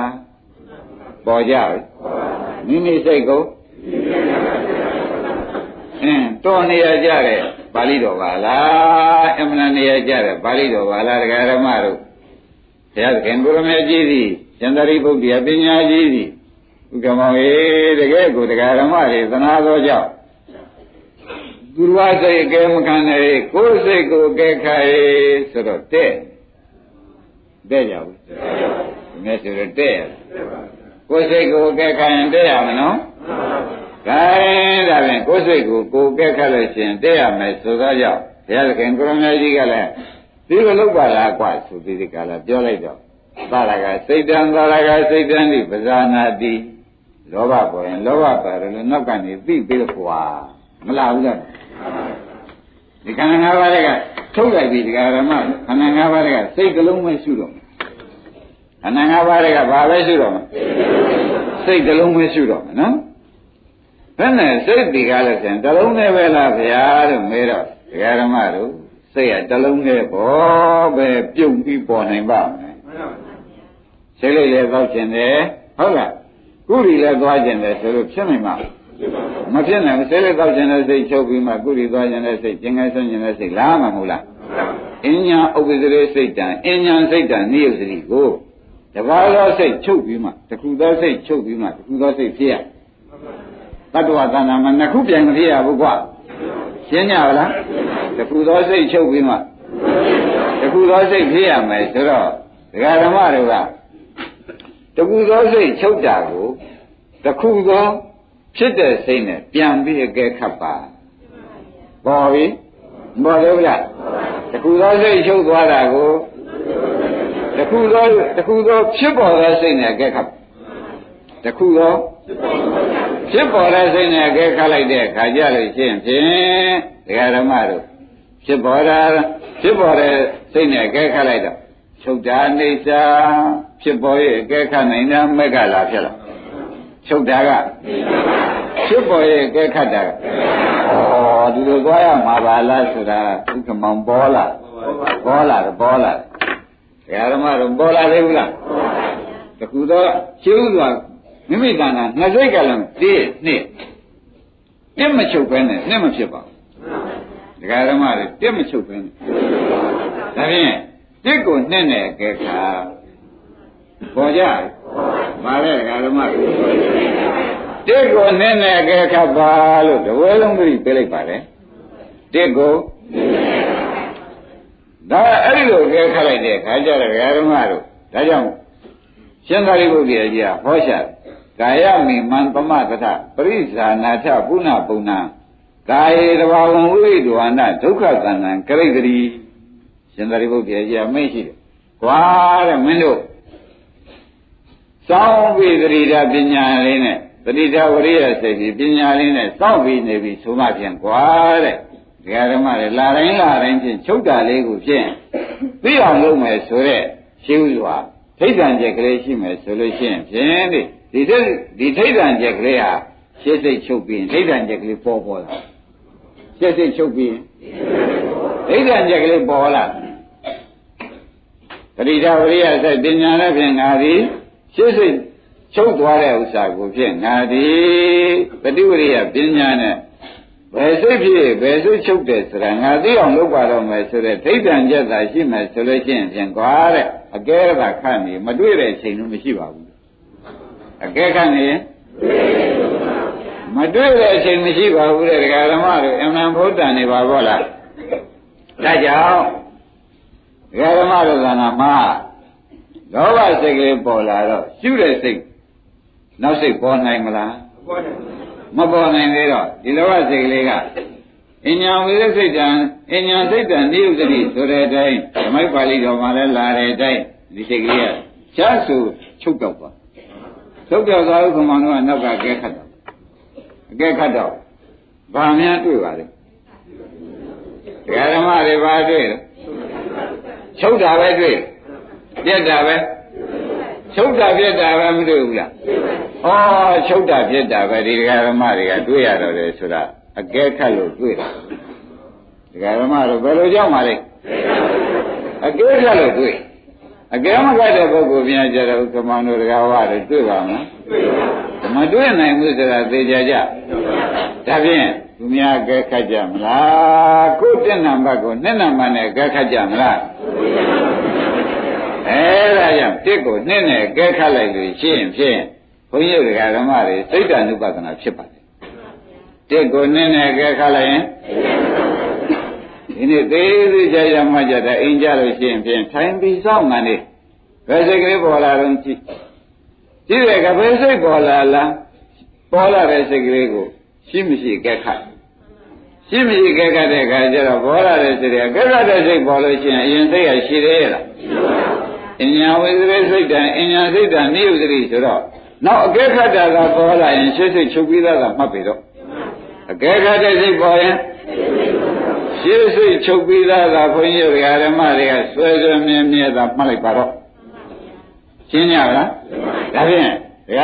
ပေါ်ကြပြီမိမိစိတ်ကိုတော်နေရကြတဲ့ပါဠိတော်ပါလားအမှန်နေရကြတဲ့ပါဠိတော်ပါလားတရားဓမ္မတို့ဘုရားသခင်ကိုရမေကြီးသည်ရှင်သာရိပုတ္တရာပညာကြီးသည်ဥက္ကမောေတကယ်ကိုတရားဓမ္မတွေသနာတော်ကြောင့်သူတော်ဘာစိတ်အကဲမခံနဲ့ကိုယ်စိတ်ကိုအကဲခိုင်ဆိုတော့တဲ့ကြဘူးဒီမဲ့ဆိုတော့တဲ့ကိုယ်စိတ်ကိုအကဲခိုင်တဲ့ရမနော်ဒါဖြင့်ကိုယ်စိတ်ကိုကိုယ်ကဲခတ်လို့ရှိရင်တဲ့ရမယ်ဆိုတော့ကြောင့်ဘုရားသခင်ကိုရမကြီးကလည်းဒီလိုလုပ်ပါလားကွာဆိုပြီးဒီကလာပြောလိုက်တော့သာရကစိတ်တံသာရကစိတ်တံဒီပဇာနာတိလောဘပေါ်ရင်လောဘပါတယ်လို့နောက်ကနေသိပြီးတော့ကွာမလားဘူးလားဒီခန္ဓာ၅ပါးတွေကထုတ်လိုက်ပြီဒီကရမခန္ဓာ၅ပါးတွေကစိတ်ကလုံးပဲရှုတော့ခန္ဓာ၅ပါးတွေကဘာပဲရှုတော့စိတ်ကလုံးပဲရှုတော့နော်ဘယ်နဲ့စိတ်ဒီကားလို့ဆိုရင်တလုံးနဲ့ပဲလားဗျာလို့မေးတော့ဒကာဓမ္မတို့စိတ်ကတလုံးနဲ့ပေါ့ပဲပြုတ်ပြီးပေါ်နိုင်ပါမယ်စိတ်လေးလည်းသောက်ကျင်တယ်ဟုတ်လားကုရီလည်းသွားကျင်တယ်ဆိုလို့ဖြစ်နိုင်မှာမဖြစ်နိုင်ဘူးစိတ်လေးသောက်ကျင်တဲ့စိတ်ချုပ်ပြီးမှကုရီသွားကျင်တဲ့စိတ်ကျင်ငယ်ဆွကျင်တဲ့စိတ်လားမှာမဟုတ်လားအញ្ញံဥပ္ပဇရေစိတ်တံအញ្ញံစိတ်တံနိယုစရိကိုတပါးသောစိတ်ချုပ်ပြီးမှတစ်ခုသောစိတ်ချုပ်ပြီးမှတစ်ခုသောစိတ်ဖြစ်ရတတ္တဝသဏ္ဍာန်မှာနှစ်ခုပြန်မဖြစ်ရဘူးကွာရှင်းကြပါလားတစ်ခုသောစိတ်ချုပ်ပြီးမှတစ်ခုသောစိတ်ဖြစ်ရမယ်ဆိုတော့ဒကာဓမ္မတွေကတစ်ခုသောစိတ်ချုပ်တာကိုတစ်ခုသောဖြစ်တဲ့စိတ်နဲ့ပြန်ပြီးအကဲခတ်ပါပေါ်ပြီပေါ်တယ်ဗျာတစ်ခုသောစိတ်ချုပ်သွားတာကိုတစ်ခုသောဖြစ်ပေါ်တဲ့စိတ်နဲ့အကဲခတ်တစ်ခုသောဖြစ်ပေါ်တဲ့စိတ်နဲ့အကဲခတ်လိုက်တဲ့အခါကျလို့ရှိရင်ဖြင့်ဒကာဓမ္မတို့ဖြစ်ပေါ်တဲ့စိတ်နဲ့အကဲခတ်လိုက်တော့ချုပ်တာအိဋ္ဌာဖြစ်ပေါ်ရဲ့အကဲခတ်နိုင်တာမက်ကလာဖြစ်လာချုပ်တာကဖြစ်ပေါ်ရဲ့အကဲခတ်တာ ဒီလိုသွားရမှာပါလားဆိုတာဥက္ကမောင်ပေါ်လာပေါ်လာတယ်ဓမ္မတို့ပေါ်လာသေးဘူးလားတခုတော့ရှင်းဥစွာမိမိတဏ္ဍာနှစ်စိတ်ကလည်းတည်းနှစ်မချုပ်ပဲနဲ့နှစ်မဖြစ်ပါဘူးဓမ္မတွေတစ်မချုပ်ပဲနဲ့ဒါဖြင့်တစ်ကိုနှစ်နဲ့အကဲခါပေါ်ကြပါလေဓမ္မတွေတစ်ကိုနှစ်နဲ့အကဲခါပါလို့တဝဲလုံးပြီးပြလိုက်ပါလေတစ်ကိုဒါအဲ့ဒီလိုအကဲခါလိုက်တဲ့ခါကျတော့ဓမ္မတို့ဒါကြောင့်ရှင်သာရိပုတ္တရာကြီးကဟောရှာကာယမိမံသမသထပရိဇာနာထပုဏ္ဏပုံနာကာယေတဘာဝံဝိဒဝနာဒုက္ခသန္တံကရိတ္တိရှင်သာရိပုတ္တရာကြီးမိတ်ရှိတယ်။ကွာတဲ့မင်းတို့စောင့်ပြီးသတိထားပညာလေးနဲ့သတိထားဝရိယစိတ်ပြီးပညာလေးနဲ့စောင့်ပြီးနေပြီးဆိုမှဖြင့်ကွာတဲ့ဒကာဓမ္မတွေလာတိုင်းဖြင့်ချုပ်တာလေးကိုဖြင့်သိအောင်လုပ်မယ်ဆိုတဲ့ရှင်းဥစွာထိဋ္ဌာန်ချက်ကလေးရှိမယ်ဆိုလို့ရှိရင်ဖြင့်ဒီထိဋ္ဌာန်ချက်ကလေးဟာရှင်းစိတ်ချုပ်ပြီးထိဋ္ဌာန်ချက်ကလေးပေါ်လာရှင်းစိတ်ချုပ်ပြီးထိဋ္ဌာန်ချက်ကလေးပေါ်လာပရိဒါဝရိယစိတ်ပညာနဲ့ဖြင့်ငါသည်ရှင်းစိတ်ချုပ်သွားတဲ့ဥစ္စာကိုဖြင့်ငါသည်ပฏิဝရိယပညာနဲ့ဘယ်စိတ်ဖြစ်ဘယ်စိတ်ချုပ်တယ်ဆိုတာငါသိအောင်လုပ်ပါတော့မယ်ဆိုတဲ့ထိဋ္ဌာန်ချက်သာရှိမယ်ဆိုလို့ရှိရင်ဖြင့်ကွာတဲ့အကဲကခန့်နေမတွေ့တဲ့အချိန်လုံးမရှိပါဘူးအကဲခန့်နေမတွေ့တဲ့အချိန်မရှိပါဘူးတဲ့ဒကာဓမ္မတို့အမှန်ဘုဒ္ဓံနေပါဘောလားဒါကြောင့်ဒကာဓမ္မတို့ကမှာလောဘစိတ်ကလေးပေါ်လာတော့ရှုတဲ့စိတ်နောက်စိတ်ပေါ်နိုင်မလားမပေါ်နိုင်သေးတော့ဒီလောဘစိတ်ကလေးကအញ្ញံဝိရစိတ်တံအញ្ញံစိတ်တံနိယုတတိဆိုတဲ့အတိုင်းဓမ္မပါဠိတော်မှာလည်းလာတဲ့အတိုင်းဒီစိတ်ကလေးကချမ်းစုချုပ်တော့သွားချုပ်ပြောက်သွားဥက္ကမောင်တို့ကနောက်ကကဲခတ်တော့အကဲခတ်တော့ဗာများတွေ့ပါလေဒကာဓမ္မတွေဗာတွေ့ချုပ်တာပဲတွေ့ပြက်တာပဲချုပ်တာပြက်တာပဲမတွေ့ဘူးလားဩချုပ်တာပြက်တာပဲဒီဒကာဓမ္မတွေကတွေ့ရတော့တယ်ဆိုတာအကဲခတ်လို့တွေ့တာဒကာဓမ္မတို့ဘယ်လိုကြောက်ပါလဲအကဲခတ်လို့တွေ့အကဲမခတ်တဲ့ပုဂ္ဂိုလ်ပြန်ကြတော့ဥက္ကမောင်တို့ဒကာဝါတွေတွေ့ပါမလားမတွေ့နိုင်ဘူးဆိုတာသိကြကြဒါဖြင့်သူများအကဲခတ်ကြမလားကိုယ်တက်နံပါတ်ကိုနှစ်နံပါတ်နဲ့အကဲခတ်ကြမလားဒါကြောင့်တစ်ကိုနှစ်နဲ့အကဲခတ်လိုက်လို့ရှိရင်ဖြင့်ဘုန်းကြီးတို့ဓမ္မတွေစိတ်တ ानु ပဒနာဖြစ်ပါတယ်တစ်ကိုနှစ်နဲ့အကဲခတ်လိုက်ရင်ဒီနေ့သေးသေးချာချာမှကြတဲ့အိမ်ကြလို့ရှိရင်ဖြင့်ထိုင်ပြီးစောင့်မှနေဘယ်စိတ်ကလေးပေါ်လာတော့ကြည့်တဲ့ကဘယ်စိတ်ပေါ်လာလားပေါ်လာတဲ့စိတ်ကလေးကိုရှိမရှိအကဲခတ်ရှိမရှိအကဲခတ်တဲ့အခါကျတော့ပေါ်လာတဲ့စိတ်ကအကဲခတ်တဲ့စိတ်ပေါ်လို့ရှိရင်အရင်စိတ်ကရှိသေးရဲ့လားအညာဝိသေစိတ်တံအညာစိတ်တံနိယုတတိဆိုတော့နောက်အကဲခတ်တာကပေါ်လာရင်ရှင်းစိတ်ချုပ်ပြီးသားကမှတ်ပြီတော့အကဲခတ်တဲ့စိတ်ပေါ်ရင်ရှင်းစိတ်ချုပ်ပြီးသားကဘုန်းကြီးတို့ဓမ္မတွေကဆွဲဆွဲမြဲမြဲသာမှတ်လိုက်ပါတော့ရှင်းကြလားဒါဖြင့်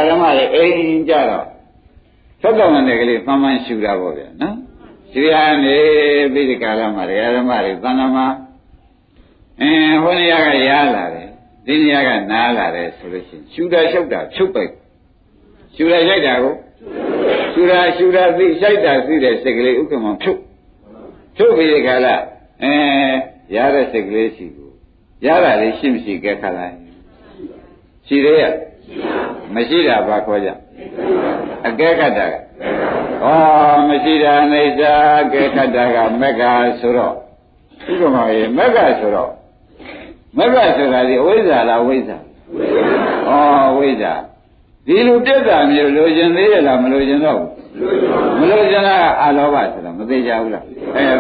ဓမ္မတွေအိမ်ကြတော့သက်တော်တဲ့ကလေးမှန်မှန်ရှူတာပေါ့ဗျာနော်ရှူရနေပြီးဒီကာလမှာဓမ္မတွေသံဃာမှာဟိုနေရာကရားလာတယ်ဒီနေရာကနားလာတယ်ဆိုလို့ရှိရင်ရှူတာလျှောက်တာချုပ်ပိုက်ရှူတာရိုက်တာကိုရှူတာသိရိုက်တာသိတဲ့စိတ်ကလေးဥက္ကမောင်ထုတ်ပြီးဒီကာလရတဲ့စိတ်ကလေးရှိကိုရတာလေးရှိမရှိကဲခါလိုက်ရှိသေးရဲ့မရှိတာဘာခေါ်ကြအကဲခတ်တာကမရှိတာအိဋ္ဌာအကဲခတ်တာကမက္ခဆိုတော့ဥက္ကမောင်ရေမက္ခဆိုတော့မက္ခဆိုတာဒီအဝိဇ္ဇာလားဝိဇ္ဇာဝိဇ္ဇာဒီလိုတက်တာမျိုးလိုချင်သေးရလားမလိုချင်တော့ဘူးမလိုချင်တာအလောဘဆိုတာမသိကြဘူးလား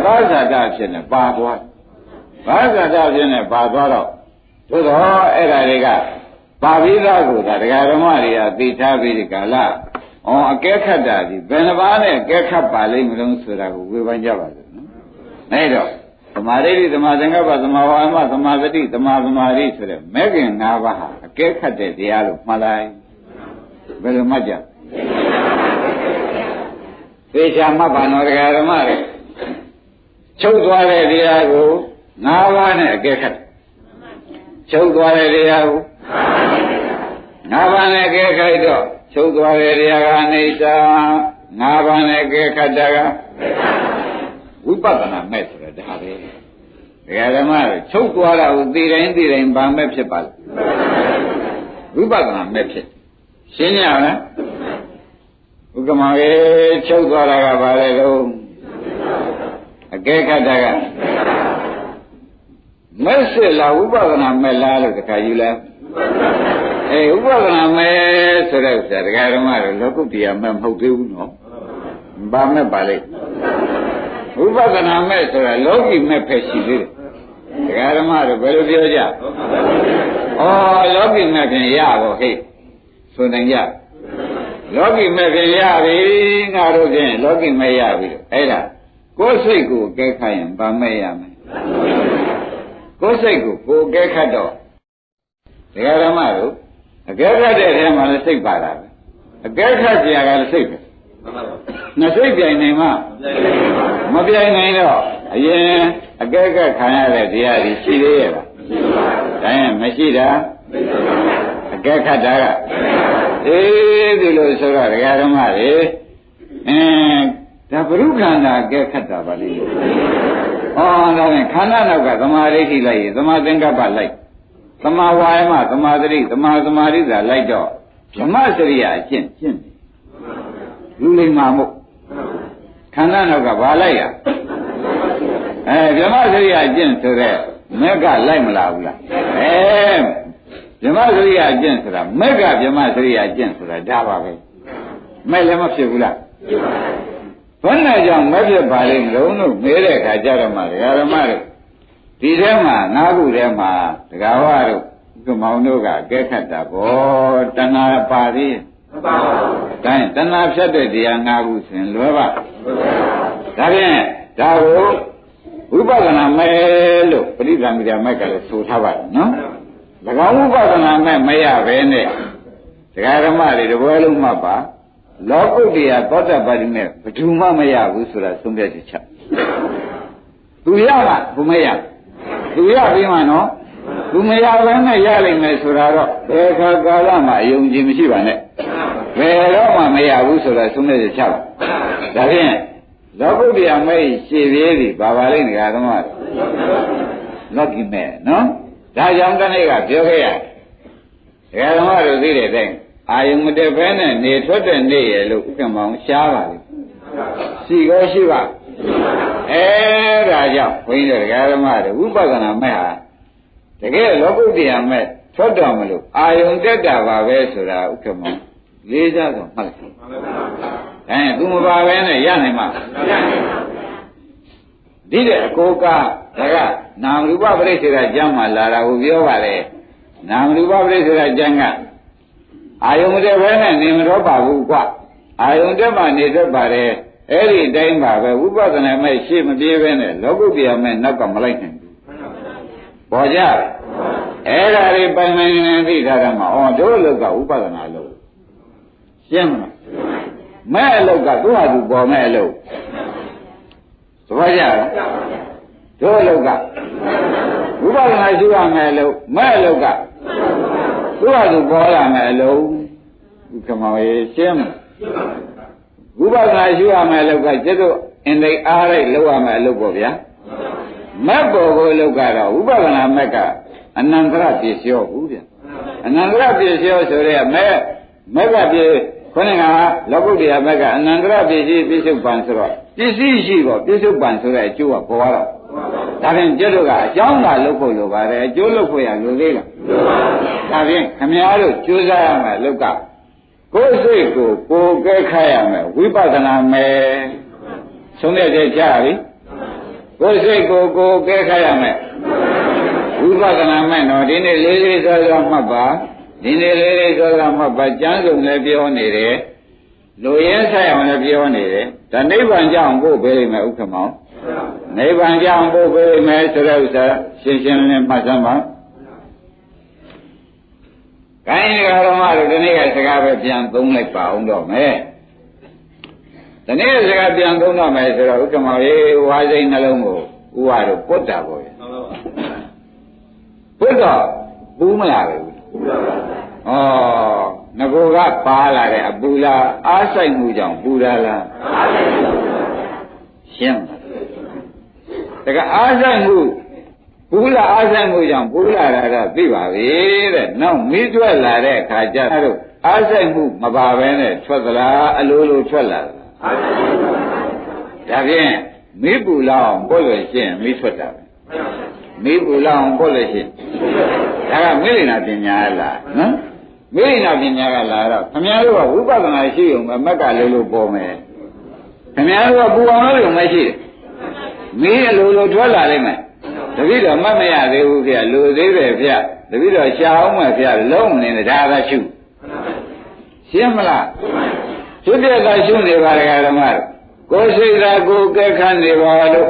ဘာဇာတဖြစ်နေပါသွားဘာဇာတဖြစ်နေပါသွားတော့သို့တော့အဲ့ဒါတွေကပါပြီးသားကိုဒါဒကာဓမ္မတွေကသိထားပြီးဒီကာလအကဲခတ်တာဒီဘယ်နှပါးနဲ့အကဲခတ်ပါလိမ့်မလို့ဆိုတာကိုဝေဖန်ကြပါစို့နော်အဲ့တော့သမာဓိသမာသင်္ကပ္ပသမာဝါယမသမာသတိသမာသမာဓိဆိုတဲ့မဲခင်၅ပါးဟာအကဲခတ်တဲ့တရားလို့မှတ်လိုက်ဘယ်လိုမှတ်ကြသေချာမှတ်ပါတော့ဒကာဓမ္မတွေ ချုပ်သွားတဲ့တရားကို၅ပါးနဲ့အကဲခတ်ချုပ်သွားတဲ့တရားကို၅ပါးနဲ့အကဲခတ်တော့ချုပ်သွားတဲ့တရားကအိဋ္ဌာ၅ပါးနဲ့အကဲခတ်တာကဝိပဿနာမဲ့ဆိုတာဒါပဲဒကာဓမ္မတို့ချုပ်သွားတာကိုသိတိုင်းသိတိုင်းဘာမဲ့ဖြစ်ပါလဲဝိပဿနာမဲ့ဖြစ်ရှင်းရလားဥက္ကမရေချုပ်သွားတာကဘာလဲတော့အကဲခတ်တာကမဲ့စစ်လားဝိပဿနာမဲ့လားလို့တခါယူလဲဥပဒနာမဲ့ဆိုတဲ့ဥစ္စာဒကာဓမ္မတို့လောကုတ္တရာမဲ့မဟုတ်သေးဘူးနော်ဘာမဲ့ပါလိမ့်ဥပဒနာမဲ့ဆိုတာလောကီမဲ့ပဲရှိသေးတယ်ဒကာဓမ္မတို့ဘယ်လိုပြောကြဩလောကီမဲ့ဖြင့်ရတော့ဟဲ့ဆိုနိုင်ကြလောကီမဲ့ဖြင့်ရပြီငါတို့ဖြင့်လောကီမဲ့ရပြီအဲ့ဒါကိုယ်စိတ်ကိုကဲခတ်ရင်ဗာမဲ့ရမယ်ကိုယ်စိတ်ကိုကိုယ်ကဲခတ်တော့ဒကာဓမ္မတို့အကဲခတ်တဲ့ထဲမှာလည်းစိတ်ပါတာပဲအကဲခတ်ကြရကလည်းစိတ်ပဲနှစ်စိတ်ပြိုင်နိုင်မှမပြိုင်နိုင်တော့အရင်အကဲခတ်ခံရတဲ့တရားကြီးရှိသေးရဲ့လားဒါရင်မရှိတာအကဲခတ်တာကဒီလိုဆိုတော့ဒကာဓမ္မတွေဒါဘုရုခန္ဓာအကဲခတ်တာပါလိမ့်ဒါနဲ့ခန္ဓာနောက်ကသမာဓိရှိလိုက်ရင်သမာသင်္ကပ္ပလိုက်သမာဝါယမသမာဓိသမာသမာဓိသာလိုက်တော့ဗြဟ္မစရိယအကျင့်ကျင့်လူလိမ္မာမို့ခန္ဓာနောက်ကဘာလိုက်ရဗြဟ္မစရိယအကျင့်ဆိုတဲ့မက်ကလိုက်မလာဘူးလားဗြဟ္မစရိယအကျင့်ဆိုတာမက်ကဗြဟ္မစရိယအကျင့်ဆိုတာဒါပါပဲမဲ့လည်းမဖြစ်ဘူးလားဘယ်နဲ့ကြောင့်မဖြစ်ပါလိမ့်မလို့လို့မေးတဲ့အခါကျတော့မှဒကာဓမ္မတို့ဒီထဲမှာ၅ခုထဲမှာဒကာဝါတို့ကမောင်တို့ကကဲခတ်တာဘောတဏှာပါသေးမပါဘူးဒါရင်တဏှာဖြတ်တဲ့တရား၅ခုဆိုရင်လွယ်ပါဒါဖြင့်ဒါကိုဝိပဿနာမဲ့လို့ပရိသံမိတာမဲ့ကလည်းဆိုထားပါတယ်နော်၎င်းဝိပဿနာမဲ့မရပဲနဲ့ဒကာဓမ္မတွေတပွဲလုံးမှပါလောကုတ္တရာသောတပတ္တိမဲ့ဘယ်သူမှမရဘူးဆိုတာသုံးပြချက်ချက်သူရမှာဘုမရသူရပြီးမှနော်သူမရဘဲနဲ့ရလိမ့်မယ်ဆိုတာတော့ဘယ်ခါကာလမှအယုံကြည်မရှိပါနဲ့ဘယ်တော့မှမရဘူးဆိုတာသုံးပြချက်ချက်ဒါဖြင့်လောကုတ္တရာမဲ့ရှည်သေးသည်ဘာပါလိမ့်နေကြသမားလောကီမဲ့နော်ဒါကြောင့်တနေ့ကပြောခဲ့ရတယ်ဒကာသမားတို့သိတဲ့အတိုင်းအာယုံမတက်ဘဲနဲ့နေထွက်တဲ့နေ့ရလို့ဥက္ကမောင်ရှားပါလိမ့်ရှိကောရှိပါဒါကြောင့်ဘုန်းကြီးတို့ဒကာဓမ္မတွေဝိပဿနာမဲ့ဟာတကယ်လောကုတ္တရာမဲ့ထွက်တော်မလို့အာယုံတက်တာပါပဲဆိုတာဥက္ကမောင်လေးစားတော့မှတ်တယ်သူမပါပဲနဲ့ရနိုင်မှာဒီတဲ့အကိုကဒါကနာမရူပပရိစ္ဆေဒကျမ်းမှာလာတာကိုပြောပါလေနာမရူပပရိစ္ဆေဒကျမ်းကအာယုံမတက်ဘဲနဲ့နေမတော့ပါဘူးကွအာယုံတက်မှနေတတ်ပါတယ်အဲ့ဒီတိုင်းပါပဲဝိပဿနာမဲ့ရှေ့မပြေးပဲနဲ့လောကုတ္တရာမဲ့နောက်ကမလိုက်နိုင်ဘူးပေါ်ကြအဲ့ဒါတွေပိုင်ပိုင်နေသိထားတာမှာတို့လောက်ကဝိပဿနာလို့ရှင်းမလားမဲ့အလောက်ကသူ့ဟာသူပေါ်မဲ့အလောက်သဘောကျလားတို့လောက်ကဝိပဿနာရှိရမယ်လို့မဲ့အလောက်ကသူ့ဟာသူပေါ်လာမယ်အလောက်ခမောင်ရေရှင်းမလားဝိပဿနာရှိရမယ်လို့ကကျတော့အင်္ဒိအားလိုက်လောက်ရမယ်လို့ပေါ့ဗျာမက်ပေါ်ကိုလောက်ကတော့ဝိပဿနာမက်ကအနန္တရပြည့်လျောဘူးဗျအနန္တရပြည့်လျောဆိုတဲ့မက်ကပြည့်ခொနကလောကုတ္တရာမက်ကအနန္တရပြည့်ရှိပြစ္ဆုတ်ပံဆိုတော့ပစ္စည်းရှိတော့ပြစ္ဆုတ်ပံဆိုတဲ့အကျိုးကပေါ်တော့ဒါဖြင့်ကျတို့ကအကြောင်းသာလုပ်ဖို့လိုပါတယ်အကျိုးလုပ်ဖို့ရလိုသေးလားဒါဖြင့်ခမည်းတော်ကြိုးစားရမယ်လောက်ကကိုယ်စိတ်ကိုကိုယ်ကဲခတ်ရမယ်ဝိပဿနာမယ်ဆုံးတဲ့ကြပြီကိုယ်စိတ်ကိုကိုယ်ကဲခတ်ရမယ်ဝိပဿနာမယ်နော်ဒီနေ့လေးလေးစောစောမှတ်ပါဒီနေ့လေးလေးစောစောမှတ်ပါကျမ်းစုံလည်းပြောနေတယ်လူရင်းဆိုင်အောင်လည်းပြောနေတယ်ဒါနိဗ္ဗာန်ကြောင့်ကိုယ်ပေးလိမ့်မယ်ဥက္ကမောင်နိဗ္ဗာန်ကြောင့်ကိုယ်ပေးလိမ့်မယ်ဆိုတဲ့ဥစ္စာရှင်းရှင်းလင်းလင်းမှတ်စမ်းပါကိုင်းဓမ္မတို့ဒီနေ့ကစကားပဲပြန်သုံးလိုက်ပါအောင်တော့မယ် ဒီနေ့စကားပြန်သုံးတော့မယ်ဆိုတော့ဥက္ကမောင်ရေဝါစိတ်နှလုံးကိုဥဝါတို့ပုတ်တာပေါ့ဗျာပုတ်တော့ဘူးမလားပဲဩငကိုကပါလာတဲ့အပူလားအားဆိုင်မှုကြောင့်ပူတာလားရှင်းတကအားဆိုင်မှုဘူးလားအားဆိုင်မှုကြောင့်ပူလာတာတော့သိပါပြီတဲ့နောက်မိကျွက်လာတဲ့အခါကျတော့အားဆိုင်မှုမပါဘဲနဲ့ထွက်သလားအလိုလိုထွက်လာတာဒါဖြင့်မိပူလောက်အောင်ပို့လို့ရှိရင်မိထွက်တာပဲမိပူလောက်အောင်ပို့လို့ရှိရင်ဒါကမိလိနာပညာလားနော်မိလိနာပညာကလာတော့ခမည်းတော်ကဝိပဿနာရှိုံပဲမက်ကလေးလိုပေါ်မယ်ခမည်းတော်ကပူအောင်လို့မရှိတယ်မိအလိုလိုထွက်လာလိမ့်မယ်တပည့်တော်မတ်မရသေးဘူးဗျလူသေးပဲဗျတပည့်တော်ရှားအောင်မယ်ဗျလုံးနေဒါသာရှုရှင်းမလားသူပြတာရှုနေပါလေဓမ္မကိုယ်စိတ်ဓာတ်ကိုကဲခန့်နေပါလို့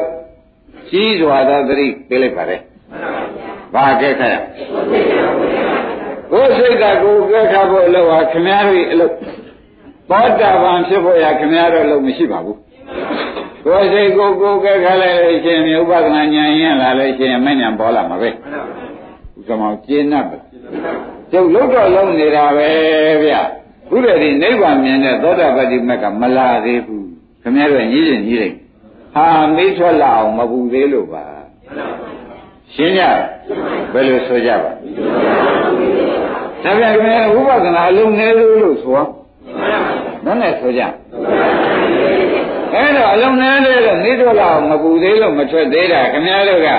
ကြီးစွာသောသတိပေးလိုက်ပါလေဘာကဲခန့်ရကိုယ်စိတ်ဓာတ်ကိုကဲခန့်ဖို့လို့ဟာခမည်းတော်အလုပ်သောတာပန်ဖြစ်ဖို့ရခမည်းတော်လို့မရှိပါဘူးကိုယ်စိတ်ကိုကဲခန့်လိုက်လို့ရှင်မြဥပဒနာဉာဏ်ရင်လာလို့ရှင်မဉဏ်ပေါ်လာမှာပဲဥက္ကမောင်ကျင်း납ကျုပ်လုံးတော့လုံးနေတာပဲဗျခုတည်းဒီနိဗ္ဗာန်မြင်တဲ့သောတာပတ္တိမက်ကမလာသေးဘူးခင်ဗျားတို့ညီးရင်ညီးလိုက်ဟာမေးထွက်လာအောင်မပူသေးလို့ပါရှင်းကြဘယ်လိုဆိုကြပါဒါပြန်ခင်ဗျားဝိပဿနာအလုံးနေလို့ဆိုနော်နဲ့ဆိုကြအဲ့တော့အလုံးနေလို့မေးထွက်လာအောင်မပူသေးလို့မထွက်သေးတာခင်ဗျားတို့က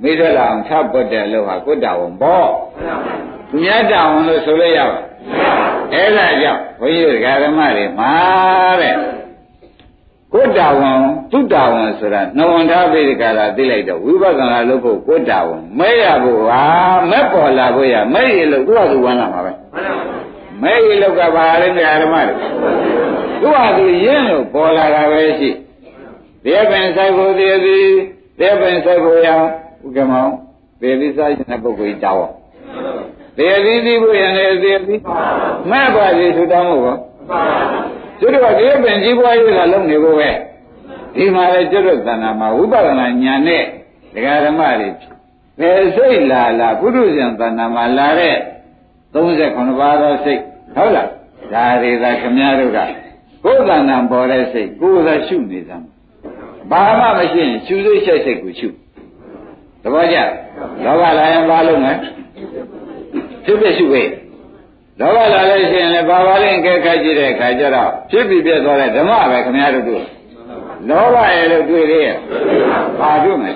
မေးထွက်လာအောင်ထပ်ပတ်တယ်လို့ဟာကိုတ္တဝံပေါ့သူများတောင်းလို့ဆိုလို့ရပါအဲ့ဒါကြောင့်ဘုန်းကြီးတို့ဓမ္မတွေမှာတဲ့ကိုတ္တဝံသုတ္တဝံဆိုတာနှဝန္ထပိဒကရာသိလိုက်တော့ဝိပဿနာလုပ်ဖို့ကိုတ္တဝံမဲရဖို့ဟာမဲပေါ်လာဖို့ရမဲရလို့သူ့ဟာသူဝင်လာမှာပဲမဲရလို့ကဘာလဲဓမ္မတွေသူ့ဟာသူရင်းလို့ပေါ်လာတာပဲရှိသေပင်ဆိုင်ဖို့သေသည်သေပင်ဆိုင်ဖို့ရဥက္ကမောင်သေပြီးစားခြင်းတဲ့ပုဂ္ဂိုလ်ကြီးတောင်းသေသည်သိဖို့ရလည်းသေသည်မဲ့ပါလေသူတောင်းဖို့ကောကျွတ်တော့ဒီပင်ကြီးပွားရေးကလုံးနေဖို့ပဲဒီမှာလေကျွတ်တော့သဏ္ဍာန်မှာဝိပဿနာဉာဏ်နဲ့ဒကာဓမ္မတွေဘယ်စိတ်လာပုရုဇဉ်သဏ္ဍာန်မှာလာတဲ့39ပါးသောစိတ်ဟုတ်လားဒါတွေသာခမည်းတော်ကကိုယ်သဏ္ဍာန်ပေါ်တဲ့စိတ်ကိုယ်သာရှုနေစမ်းဘာမှမရှိရင်ရှုစိတ်ရှိတ်စိတ်ကိုရှုသဘောကျလောဘလာရင်ဘာလုပ်မလဲဖြစ်ဖြစ်ရှုပဲလောဘလာလို့ရှိရင်လည်းဘာပါလဲကဲခတ်ကြည့်တဲ့အခါကျတော့ဖြစ်ပြီးပြတ်သွားတဲ့ဓမ္မပဲခင်ဗျားတို့တို့လောဘရဲ့လို့တွေ့သေးရဲ့ဘာတွေ့မလဲ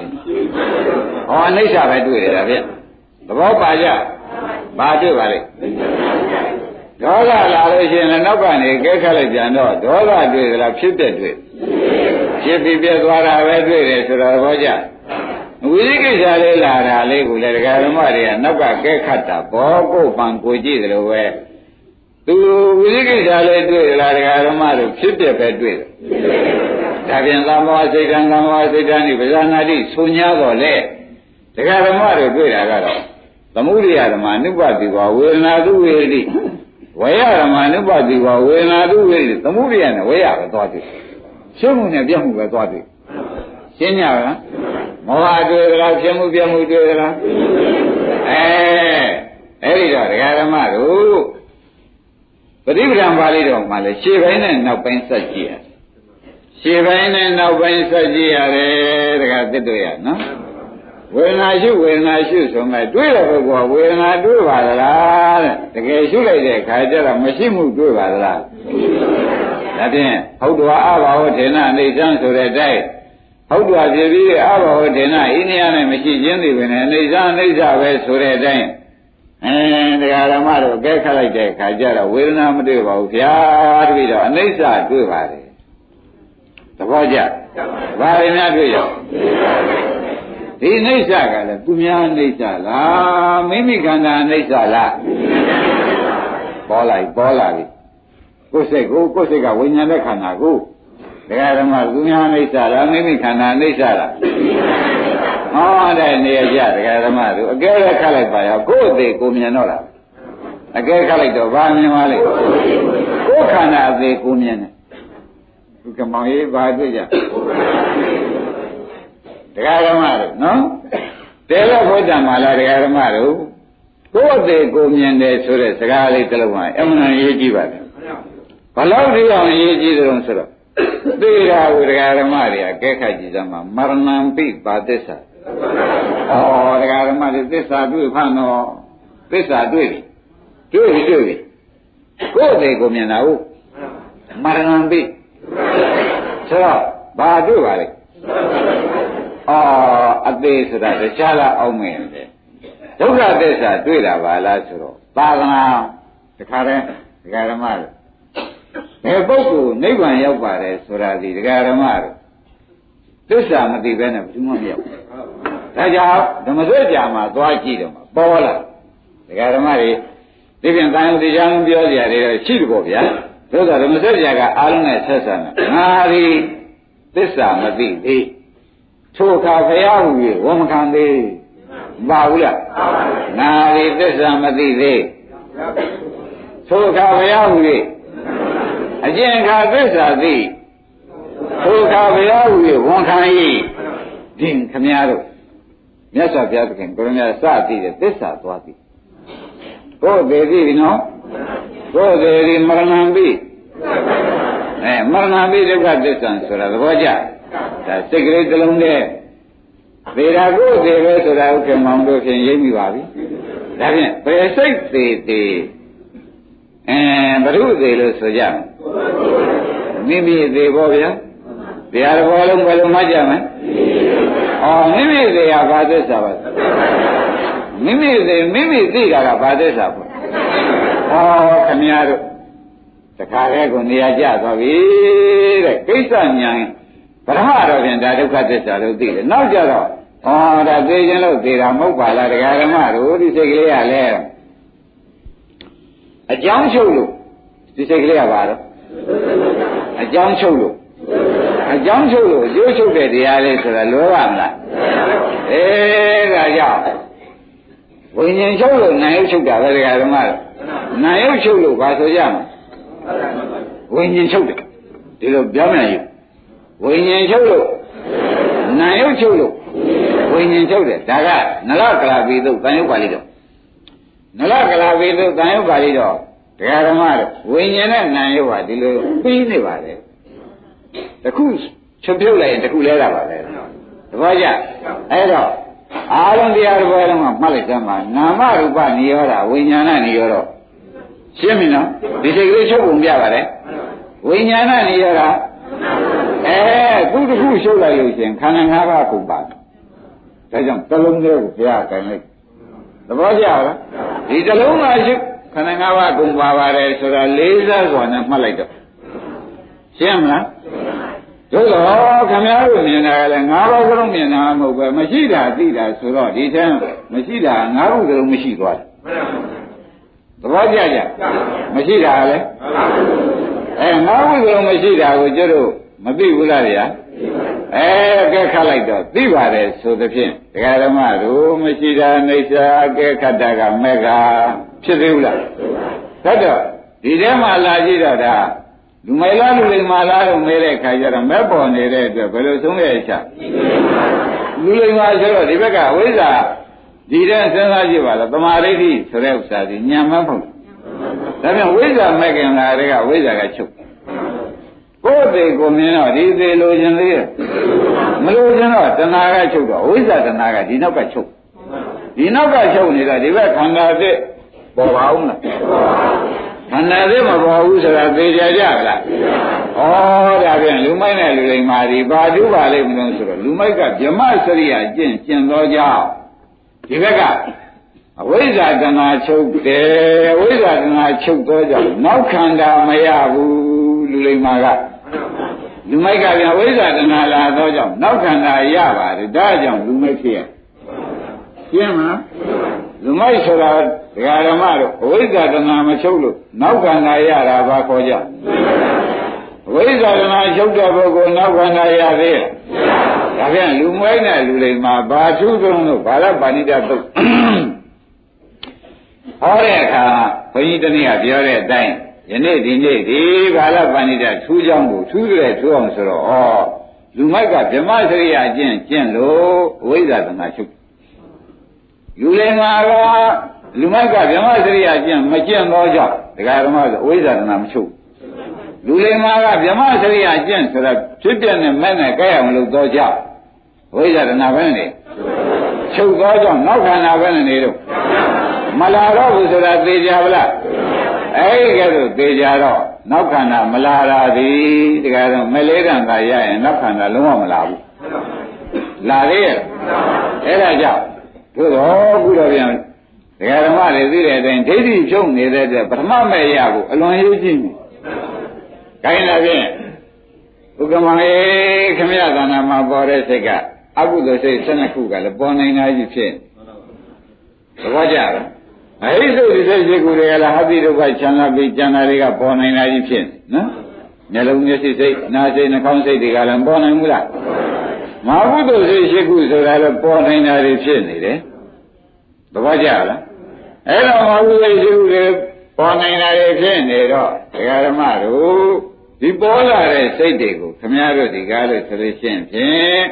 ဟောအနိစ္စပဲတွေ့ရတာဗျသဘောပါကြဘာတွေ့ပါလဲဒေါသလာလို့ရှိရင်လည်းနောက်ကနေကဲခတ်လိုက်ပြန်တော့ဒေါသတွေ့သလားဖြစ်ပြက်တွေ့ဖြစ်ပြီးပြတ်သွားတာပဲတွေ့တယ်ဆိုတော့သဘောကျဝိသိကိစ္စလေးလာတာလေးကိုလည်းဒကာဓမ္မတွေကနောက်ကကဲခတ်တာဘောကိုပန်ကိုကြည့်တယ်လို့ပဲသူဝိသိကိစ္စလေးတွေ့လားဒကာဓမ္မတို့ဖြစ်ပြပဲတွေ့တယ်ဒါပြန်သမောစိတ်တံသမောစိတ်တံဒီပဇာနာတိဆို냐တော့လေဒကာဓမ္မတို့တွေ့တာကတော့သမုဒိယဓမ္မအနုပတိဝဝေဒနာတုဝေတိဝေယဓမ္မအနုပတိဝဝေဒနာတုဝေတိသမုဒိယနဲ့ဝေယပဲသွားတွေ့ရှင်းမှုနဲ့ပြတ်မှုပဲသွားတွေ့ရှင်းကြလားမောဟတွေ့ကြလားဖြစ်မှုပြမှုတွေ့ကြလားအဲ့ဒီတော့ဒကာဓမ္မတို့ပฏิပဒံပါဠိတော်မှာလေရှေ့ပိုင်းနဲ့နောက်ပိုင်းဆက်ကြည့်ရရှေ့ပိုင်းနဲ့နောက်ပိုင်းဆက်ကြည့်ရတယ်ဒကာသစ်တို့ရနော်ဝေဒနာရှုဆိုမှတွေ့တဲ့ပုဂ္ဂိုလ်ကဝေဒနာတွေ့ပါသလားတဲ့တကယ်ရှုလိုက်တဲ့အခါကျတော့မရှိမှုတွေ့ပါသလားဒါဖြင့်ဟုတ်တော်အဘာဝထေနအိဋ္ဌံဆိုတဲ့အတိုင်းဟုတ်တော်ဖြစ်ပြီးအဘာဝထေနဤနေရာနဲ့မရှိခြင်းတွေပဲနဲ့အိဋ္ဌံပဲဆိုတဲ့အတိုင်းတရားဓမ္မတို့ကဲခတ်လိုက်တဲ့အခါကျတော့ဝေဒနာမတွေ့ပါဘူးဗျာတပည့်တော့အိဋ္ဌတွေ့ပါတယ်သဘောကျဘာတွေများတွေ့ရဒီအိဋ္ဌကလည်းသူများအိဋ္ဌလားမိမိခန္ဓာအိဋ္ဌလားပေါ်လာပြီကိုယ်စိတ်ကဝိညာဉ်တဲ့ခန္ဓာကိုတရားဓမ္မသူများအိဋ္ဌလားမိမိခန္ဓာအိဋ္ဌလားဟောတဲ့နေရာကြတရားဓမ္မသူအကဲခတ်လိုက်ပါရောကိုယ်အသေးကိုမြင်တော့လားအကဲခတ်လိုက်တော့ဘာမြင်ပါလဲကိုယ်ခန္ဓာအသေးကိုမြင်တယ် ကမောင်ရေးပါတွေ့ကြတရားဓမ္မတို့နော်တဲလို့ဘုရားမှာလားတရားဓမ္မတို့ကိုယ်အသေးကိုမြင်တယ်ဆိုတဲ့စကားလေးတစ်လုံးကအမှန်ရေးကြည့်ပါတယ်ဘလို့ဒီအောင်ရေးကြည့်တယ်ဆိုတော့သေရာဝိတရားဓမ္မတွေကကဲခတ်ကြည့်စမ်းမှာမရဏံပိပါသစ္စာဩတရားဓမ္မတွေသစ္စာတွေ့ဖန်တော့သစ္စာတွေ့ပြီကိုယ်အသေးကိုမြင်တာဟုတ်မရဏံပိဆိုတော့ဘာတွေ့ပါလဲအသေးဆိုတာတခြားလားအောင်မယ်လေဒုက္ခသစ္စာတွေ့တာပါလားဆိုတော့သာသနာတခါတည်းဒကာဓမ္မတို့ဘယ်ပုဂ္ဂိုလ်နိဗ္ဗာန်ရောက်ပါတယ်ဆိုတာဒီဒကာဓမ္မတို့သစ္စာမသိဘဲနဲ့ဘယ်သူမှမရောက်ဘူးဒါကြောင့်ဓမ္မစကြာမှာသွားကြည့်တော့မှာပေါ်လာဒကာဓမ္မတွေဒီပြန်တန်ရုံတရားလုံးပြောကြရတယ်ရှိတယ်ပေါ့ဗျာသို့သော်ဓမ္မစကြာကအားလုံးနဲ့ဆက်ဆံတာငါဒီသစ္စာမသိသေးထိုအခါဘုရားဟူ၍ဝမခံသေးမပါဘူးလားငါဒီသစ္စာမသိသေးထိုအခါဘုရားဟူ၍အကျင့်ခါသစ္စာသိထိုအခါဘုရားဟူ၍ဝန်ခံ၏ဒီခမည်းတော်မြတ်စွာဘုရားသခင်ကိုရမစသိတဲ့သစ္စာသွားသိကိုယ်သေးပြီနော်ကိုယ်သေးဒီမရဏံပိမရဏံပိဒုက္ခသစ္စာဆိုတာသဘောကျဒါစိတ်ကလေးတစ်လုံးနဲ့သေရာကိုယ်သေးပဲဆိုတာဥက္ကမောင်တို့ဖြင့်ရိပ်မိပါပြီဒါဖြင့်ဘယ်စိတ်သေးသေးဘုရုသေးလို့ဆိုကြမယ်မိမိသေးပေါ့ဗျာတရားတော်လုံးဘယ်လိုမှတ်ကြမလဲမိမိသေးကဘာသစ္စာပါမိမိသေးမိမိသိတာကဘာသစ္စာပေါ့ခင်ဗျားတို့တခါတည်းကိုနေရာကျသွားပြီတဲ့ကိစ္စညာပရမတော်ဖြင့်ဒါဒုက္ခသစ္စာလို့သိတယ်နောက်ကြတော့ဒါသိခြင်းလို့သိတာမဟုတ်ပါလားတရားဓမ္မတို့ဒီစိတ်ကလေးကလည်းအကြောင်းချုပ်လို့ဒီစိတ်ကလေးကပါတော့အကြောင်းချုပ်လို့အကြောင်းချုပ်လို့ရိုးချုပ်တဲ့တရားလေးဆိုတာလွယ်ပါမလားဒါကြောင့်ဝိညာဉ်ချုပ်လို့နာယုတ်ချုပ်တာပဲတရားဓမ္မတို့နာယုတ်ချုပ်လို့ဘာဆိုကြမလဲဝိညာဉ်ချုပ်တယ်ဒီလိုပြောမြန်ယူဝိညာဉ်ချုပ်လို့နာယုတ်ချုပ်လို့ဝိညာဉ်ချုပ်တယ်ဒါကနလကလာပိသုတ်တန်ယုတ်ပါဠိတော်နလကလာပိသုတ်တန်ယုတ်ပါဠိတော်တရားဓမ္မတို့ဝိညာဉ်နဲ့နာယုတ်ဟာဒီလိုပြီးနေပါလေတခုချုပ်ပြုတ်လိုက်ရင်တခုလဲတာပါပဲသဘောကျအဲ့တော့အာရုံတရားတစ်ပွဲလုံးကမှတ်လိုက်သမ်းပါနာမရူပနိရောဓဝိညာဏနိရောဓရှင်းပြီနော်ဒီစိတ်ကလေးချုပ်ပုံပြပါတယ်ဝိညာဏနိရောဓသူတခုရှုပ်လိုက်လို့ရှင်ခန္ဓာ၅ပါးကုန်ပါဒါကြောင့်သလုံးလေးကိုဘုရားကင်လိုက်သဘောကျလားဒီသလုံးကရှုခန္ဓာ၅ပါးကုန်ပါပါတယ်ဆိုတာလေးစားစွာနဲ့မှတ်လိုက်တော့ရှင်းမလားတို့တော့ခမည်းတော်မြင်တာလည်း၅ပါးစလုံးမြင်တာမဟုတ်ပဲမရှိတာသိတာဆိုတော့ဒီတန်းမရှိတာ၅ခုစလုံးမရှိသွားတယ်သဘောကျကြမရှိတာလည်း၅ခုစလုံးမရှိတာကိုကျတို့မသိဘူးလားဗျာကဲခတ်လိုက်တော့သိပါတယ်ဆိုသဖြင့်ဒကာဓမ္မတို့မရှိတာအိဋ္ဌာကဲခတ်တာကမဲ့ကဖြစ်သေးဘူးလားဒါတော့ဒီထဲမှာလာကြည့်တော့ဒါလူမိုင်လားလူလိမ္မာလားလို့မဲတဲ့ခါကျတော့မဲ့ပေါ်နေတဲ့အတွက်ဘယ်လိုဆုံးရဲ့ချလူလိမ္မာဆိုတော့ဒီဘက်ကဝိဇ္ဇာဒီတဲ့စဉ်းစားကြည့်ပါလားသမာဓိဋ္ဌိဆိုတဲ့ဥစ္စာဒီညံမဟုတ်ဒါပြန်ဝိဇ္ဇာမဲ့ခင်လာတဲ့ကဝိဇ္ဇာကချုပ်ကိုယ်သေးကိုမြင်တော့ဒီသေးလိုချင်သေးရဲ့မလိုချင်တော့တဏှာကချုပ်တော့ဝိဇ္ဇာတဏှာကဒီနောက်ကချုပ်ဒီနောက်ကချုပ်နေတော့ဒီဘက်ခန္ဓာသစ်ပေါ်ပါဦးလားခန္ဓာသစ်မပေါ်ဘူးဆိုတာသိကြကြလားဒါပြန်လူမိုက်နဲ့လူလိမ္မာဒီဘာတူပါလိမ့်မလို့ဆိုတော့လူမိုက်ကဗြဟ္မစရိယကျင့်သောကြောင့်ဒီဘက်ကအဝိဇ္ဇာတဏှာချုပ်တယ်ဝိဇ္ဇာတဏှာချုပ်သောကြောင့်နောက်ခန္ဓာမရဘူးလူလိမ္မာကလူမိုက်ကပြန်ဝိဇ္ဇာတဏှာလာသောကြောင့်နောက်ခန္ဓာရပါတယ်ဒါကြောင့်လူမိုက်ဖြစ်ရရှင်းမလားလူမိုက်ဆိုတာဒကာဓမ္မတို့ဝိဇ္ဇာတဏှာမချုပ်လို့နောက်ခန္ဓာရတာဘာခေါ်ကြဝိဇ္ဇာတဏှာချုပ်တဲ့ပုဂ္ဂိုလ်နောက်ခန္ဓာရသေးရဲ့ဒါပြန်လူမွဲနဲ့လူလိမ္မာဘာထုသုံးလို့ဘာလပါဏိတသုတ်ဟောတဲ့အခါဘုန်းကြီးတနည်းကပြောတဲ့အတိုင်း ယနေ့ဒီနေ့ဒီကာလပဏိတထူးကြောင်းကိုထူးကြတဲ့ထူးအောင်ဆိုတော့လူမိုက်ကဗြဟ္မစရိယကျင့်လို့အဝိဇ္ဇာတဏှာချုပ်လူလင်္ကာကလူမိုက်ကဗြဟ္မစရိယမကျင့်သောကြောင့်ဒကာဓမ္မဆိုအဝိဇ္ဇာတဏှာမချုပ်လူလင်္ကာကဗြဟ္မစရိယကျင့်ဆိုတာဖြစ်ပြတဲ့မဲ့နဲ့ကြဲအောင်လုပ်သောကြောင့်အဝိဇ္ဇာတဏှာပဲနေချုပ်သောကြောင့်နောက်ခန္ဓာပဲနေတော့မလာတော့ဘူးဆိုတာသိကြပါလားအဲ့ဒီကဲတော့သိကြတော့နောက်ခန္ဓာမလာတာသည်တကယ်တော့မလေးတန်သာရရင်နောက်ခန္ဓာလုံးဝမလာဘူးလာသေးရဲ့အဲ့ဒါကြောင့်တို့တော့ခုတော့ပြန်ဒကာဓမ္မတွေသိတဲ့အတိုင်းဒိဋ္ဌိဖြုံနေတဲ့အတွက်ပထမမဲ့ရကိုအလွန်ရေးကြည့်နေ။ခိုင်းလာဖြင့်ဥက္ကမခမရသနာမှာပေါ်တဲ့စိတ်ကအကုသိုလ်စိတ်12ခုကလည်းပေါ်နိုင်တာကြီးဖြစ်သဘောကျလား။အဟိသုဒီစိတ်ရှိခုတွေကလည်းဟတိဒုက္ခချမ်းသာပြီးကျန်တာတွေကပေါ်နိုင်တာကြီးဖြစ်နော်။မျက်လုံးမျက်စိစိတ်နားစိတ်နှာခေါင်းစိတ်တွေကလည်းပေါ်နိုင်ဘူးလား။မဟာကုသိုလ်စိတ်ရှိခုဆိုတာလည်းပေါ်နိုင်တာတွေဖြစ်နေတယ်။သဘောကျလား။အဲ့တော့မဟာကုသိုလ်ရှိခုတွေပေါ်နိုင်တာတွေဖြစ်နေတော့ဒကာဓမ္မတို့ဒီပေါ်လာတဲ့စိတ်တွေကိုခမည်းတော်ဒီကားလို့ဆိုလို့ရှိရင်ဖြင့်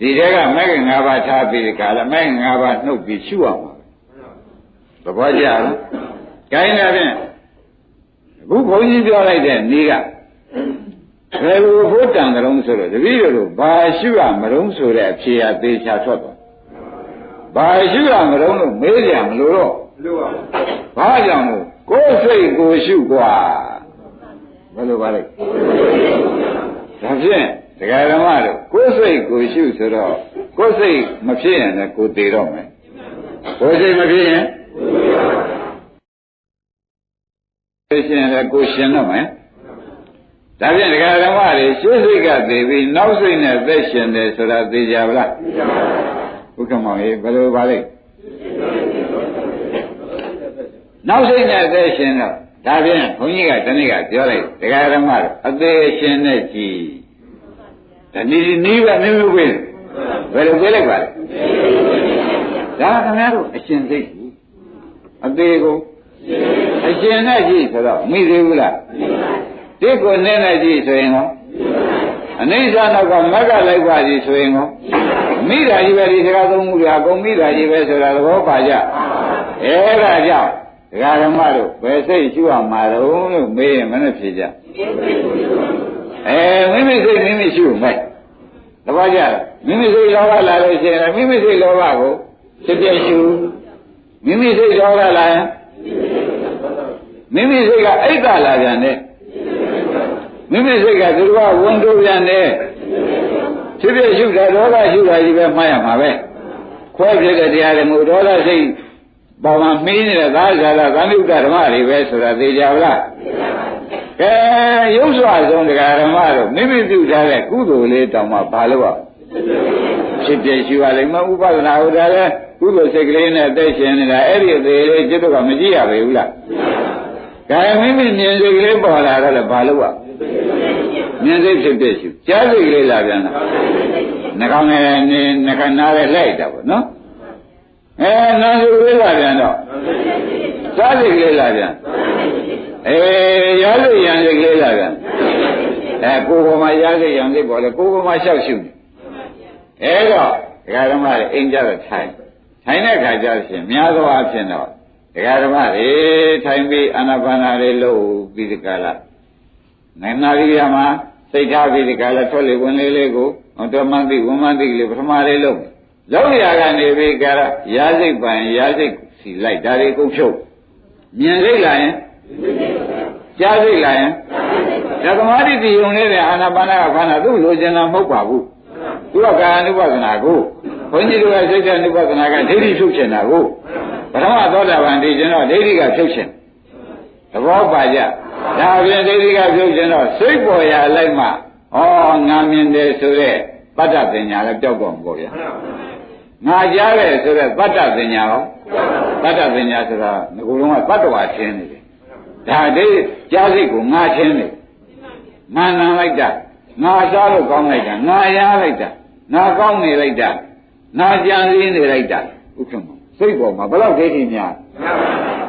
ဒီတဲကမဂ္ဂင်၅ပါးထားပြီးဒီကားလားမဂ္ဂင်၅ပါးနှုတ်ပြီးရှုအောင်ပါသဘောကျလား။ကိုင်းလာဖြင့်အခုဘုန်းကြီးပြောလိုက်တဲ့နေ့ကဘယ်လိုဖို့တန်ကြုံဆိုတော့တပည့်တို့ဘာရှုရမလို့ဆိုတဲ့အဖြေအသေးချာထွက်သွားဘာရှုရမလို့မေးကြမလို့တော့ဘာကြောင့်လို့ကိုယ်စိတ်ကိုရှုกว่าဘယ်လိုပါလဲဒါဖြင့်ဒကာဓမ္မတို့ကိုယ်စိတ်ကိုရှုဆိုတော့ကိုယ်စိတ်မဖြစ်ရင်လည်းကိုယ်သေးတော့မယ်ကိုယ်စိတ်မဖြစ်ရင်ရှင်လည်းကိုယ်ရှင်တော့မယ်ဒါဖြင့်ဒကာဓမ္မတွေရှုစိတ်ကသေးပြီးနောက်စိတ်နဲ့သက်ရှင်တယ်ဆိုတာသိကြပါလားဘုက္ကမောင်ရေဘယ်လိုပါလဲနောက်စိတ်နဲ့သက်ရှင်တော့ဒါဖြင့်ဘုန်းကြီးကတနေ့ကပြောလိုက်ဒကာဓမ္မတို့အသေးရှင်နဲ့ကြည်ဒါနီးပဲမျိုးပဲဘယ်လိုပြောလိုက်ပါလဲဒါခင်ဗျားတို့အရှင်စိတ်အသေးကိုအရှင်နဲ့ကြည်ဆိုတော့မိသေးဘူးလားတိတ်ကိုနဲ့နဲ့ကြည်ဆိုရင်ဟောအနိစ္စနောက်ကမက္ကလိုက်ပါကြီးဆိုရင်ဟောမိတာကြီးပဲဒီစကားသုံးမှုတွေအကုန်မိတာကြီးပဲဆိုတာသဘောပါကြအဲ့ဒါကြောင့်ဒကာဓမ္မတို့ဘယ်စိတ်ရှုရမှာတော့လို့မေးရင်မနဲ့ဖြေကြမိမိစိတ်မိမိရှုမယ်တပည့်ကြမိမိစိတ်လောဘလာလို့ရှိရင်မိမိစိတ်လောဘကိုဖြစ်ပြရှုမိမိစိတ်လောဘလာရင်မိမိစိတ်ကအိတ်ကလာပြန်တယ်မိမိစိတ်ကသူတော်ဝန်တိုးပြန်တယ်ဖြစ်ပြရှုတာဒေါသရှုတာကြီးပဲမှားရမှာပဲခွဲဖြစ်တဲ့တရားတွေမို့ဒေါသစိတ်ပေါ်မှာမင်းနေတဲ့သာဇာလသံယုတ်ဓမ္မတွေပဲဆိုတာသိကြပါလားကဲရုပ်စွာဆုံးတရားဓမ္မတို့မိမိပြုထားတဲ့ကုသိုလ်လေးတောင်မှဘာလို့อ่ะဖြစ်ပြရှိပါလိမ့်မယ်ဥပဒနာဟိုဒါလည်းကုသိုလ်စိတ်ကလေးနဲ့အသက်ရှင်နေတာအဲ့ဒီအသေးလေးจิตတို့ကမကြည့်ရပါဘူးလားကဲမိမိမြင်စိတ်ကလေးပေါ်လာတော့လည်းဘာလို့อ่ะမြင်စိတ်ဖြစ်ပြရှိကြားစိတ်ကလေးလာပြန်လားနှကောင်းနဲ့နှခနာနဲ့လိုက်တာပေါ့နော်နာစိတ်ကလေးလာပြန်တော့စားစိတ်ကလေးလာပြန်ရားစိတ်ရံစိတ်ကလေးလာပြန်ကိုယ်ပေါ်မှာရားစိတ်ရံစိတ်ပေါ်လေကိုယ်ပေါ်မှာလျှောက်ရှုနေတော့ဒကာဓမ္မတွေအိမ်ကြတော့ထိုင်တဲ့ခါကျရှင်များသောအားဖြင့်တော့ဒကာဓမ္မတွေထိုင်ပြီးအာနာပါနာတွေလုပ်ပြီးဒီကလာနိုင်နာရိယာမှာစိတ်ထားပြီးဒီကလာထွက်လေဝင်လေလေးကိုတော်မှန်သိဝန်မှန်သိကလေးပထမလေးလုပ်ရကနေပြီးကြရာစိတ်ပိုင်ရာစိတ်စီလိုက်ဒါတွေကုန်ဖြုတ်မြင်စိတ်လာရင်ကြားစိတ်လာရင်ဓမ္မတိတိယုံနေတဲ့အာနာပါနကခန္ဓာသူ့လိုချင်တာမဟုတ်ပါဘူးသူကကာယ ानु ပဒနာကိုဘုန်းကြီးတို့ကစိတ် ानु ပဒနာကဒိဋ္ဌိဖြုတ်ချင်တာကိုပထမသောတာပန်ဒီကျင်တော့ဒိဋ္ဌိကဖြုတ်ချင်သဘောပါကြဒါပြင်ဒိဋ္ဌိကဖြုတ်ချင်တော့စိတ်ပေါ်ရလိုက်မှငါမြင်တယ်ဆိုတဲ့ပတ္တပညာလည်းပျောက်တော့မှာပေါ့ဗျာငါကြားတယ်ဆိုတဲ့ပတ္တပညာရောပတ္တပညာဆိုတာငကိုယ်လုံးကပတ္တဝါချင်းနေတယ်ဒါဒိဋ္ဌိကြားစိတ်ကိုငါချင်းနေငါနံလိုက်တာငါစားလို့ကောင်းလိုက်တာငါရလိုက်တာငါကောင်းနေလိုက်တာငါကြံစည်နေလိုက်တာဥက္ကမစိတ်ပေါ်မှာဘယ်တော့ဒိဋ္ဌိများ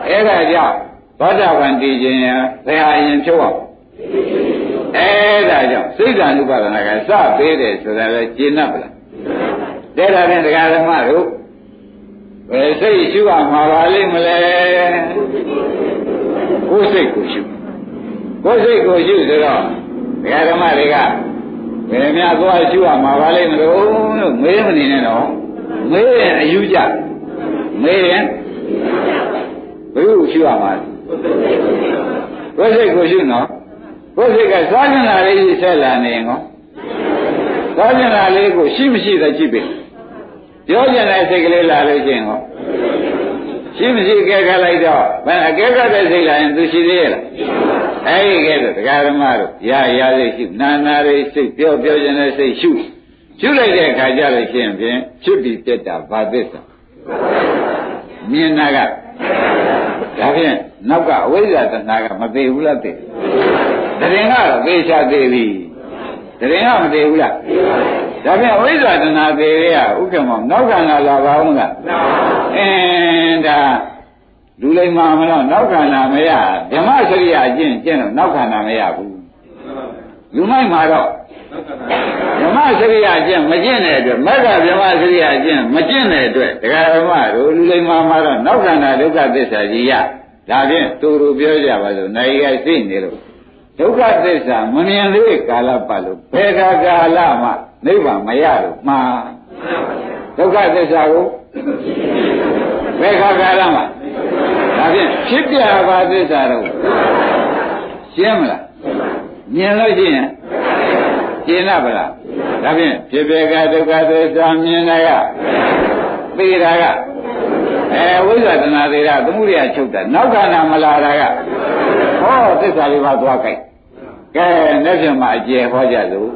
အဲ့ဒါကြောင့် သောတာပန်တည်ခြင်းရာဘယ်ဟာအရင်ချုပ်အောင်ဒါကြောင့်စိတ်ဓာတ်ဥပါဒနာကစပေးတယ်ဆိုတာလဲကျင့်납ပါလားတဲ့ဒါဖြင့်တရားဓမ္မတို့ဘယ်စိတ်ရှုရမှာပါလိမ့်မလဲကိုယ်စိတ်ကိုရှုကိုယ်စိတ်ကိုရှုဆိုတော့တရားဓမ္မတွေကဘယ်များသွားရှုရမှာပါလိမ့်မလို့မေးမနေနဲ့တော့မေးရင်အယူကြမေးရင်ဘယ်လိုရှုရမှာကိုယ်စိတ်ကိုရှုနော်ကိုယ်စိတ်ကစားကျင်လာလေးဆက်လာနေရင်ကောစားကျင်လာလေးကိုရှိမရှိသာကြည့်ပြီပြောကျင်တဲ့စိတ်ကလေးလာလို့ရှိရင်ဟောရှိမရှိကဲခါလိုက်တော့ဘယ်အကဲခါတဲ့စိတ်လာရင်သူရှိသေးရဲ့လားအဲဒီကဲတော့တရားဓမ္မတို့ရစိတ်ရှုနာရိစိတ်ပြောကျင်တဲ့စိတ်ရှုလိုက်တဲ့အခါကျလို့ရှိရင်ဖြင့်ဖြစ်ပြီးပြတ်တာဘာသစ္စာမြင်တာကဒါဖြင့်နောက်ကအဝိဇ္ဇာတဏှာကမသေးဘူးလားသိတရင်ကတော့သေချာသေးပြီတရင်ကမသေးဘူးလားဒါဖြင့်အဝိဇ္ဇာတဏှာသေးရဥက္ကမောနောက်ကံလာပါဦးလားဒါလူလိမ္မာမလို့နောက်ခန္ဓာမရဓမ္မစရိယာအကျင့်တော့နောက်ခန္ဓာမရဘူးလူမိုက်မှာတော့ဓမ္မစရိယာအကျင့်မကျင့်တဲ့အတွက်မက္ခဓမ္မစရိယာအကျင့်မကျင့်တဲ့အတွက်တရားဓမ္မတို့လူလိမ္မာမှာတော့နောက်ခန္ဓာဒုက္ခသစ္စာကြီးရဒါဖြင့်သူတို့ပြောကြပါစို့နိုင်ရသိနေလို့ဒုက္ခသစ္စာမမြင်သေးကာလပတ်လို့ဘယ်ကာလမှနိဗ္ဗာန်မရလို့မှာဒုက္ခသစ္စာကိုဘယ်ကာလမှဒါဖြင့်ဖြစ်ပြပါသစ္စာတော့ရှင်းမလားမြင်လို့ရှိရင်ရှင်းလားဗလားဒါဖြင့်ဖြစ်ပြကဒုက္ခသစ္စာမြင်တာကသိတာကဝိဇ္ဇာတဏှာသေးတာသမုဒိယချုပ်တာနောက်ခန္ဓာမလာတာကဟောသစ္စာလေးပါသွားကြိုက်ကဲလက်ဖြင့်မှအကျေဟောကြလို့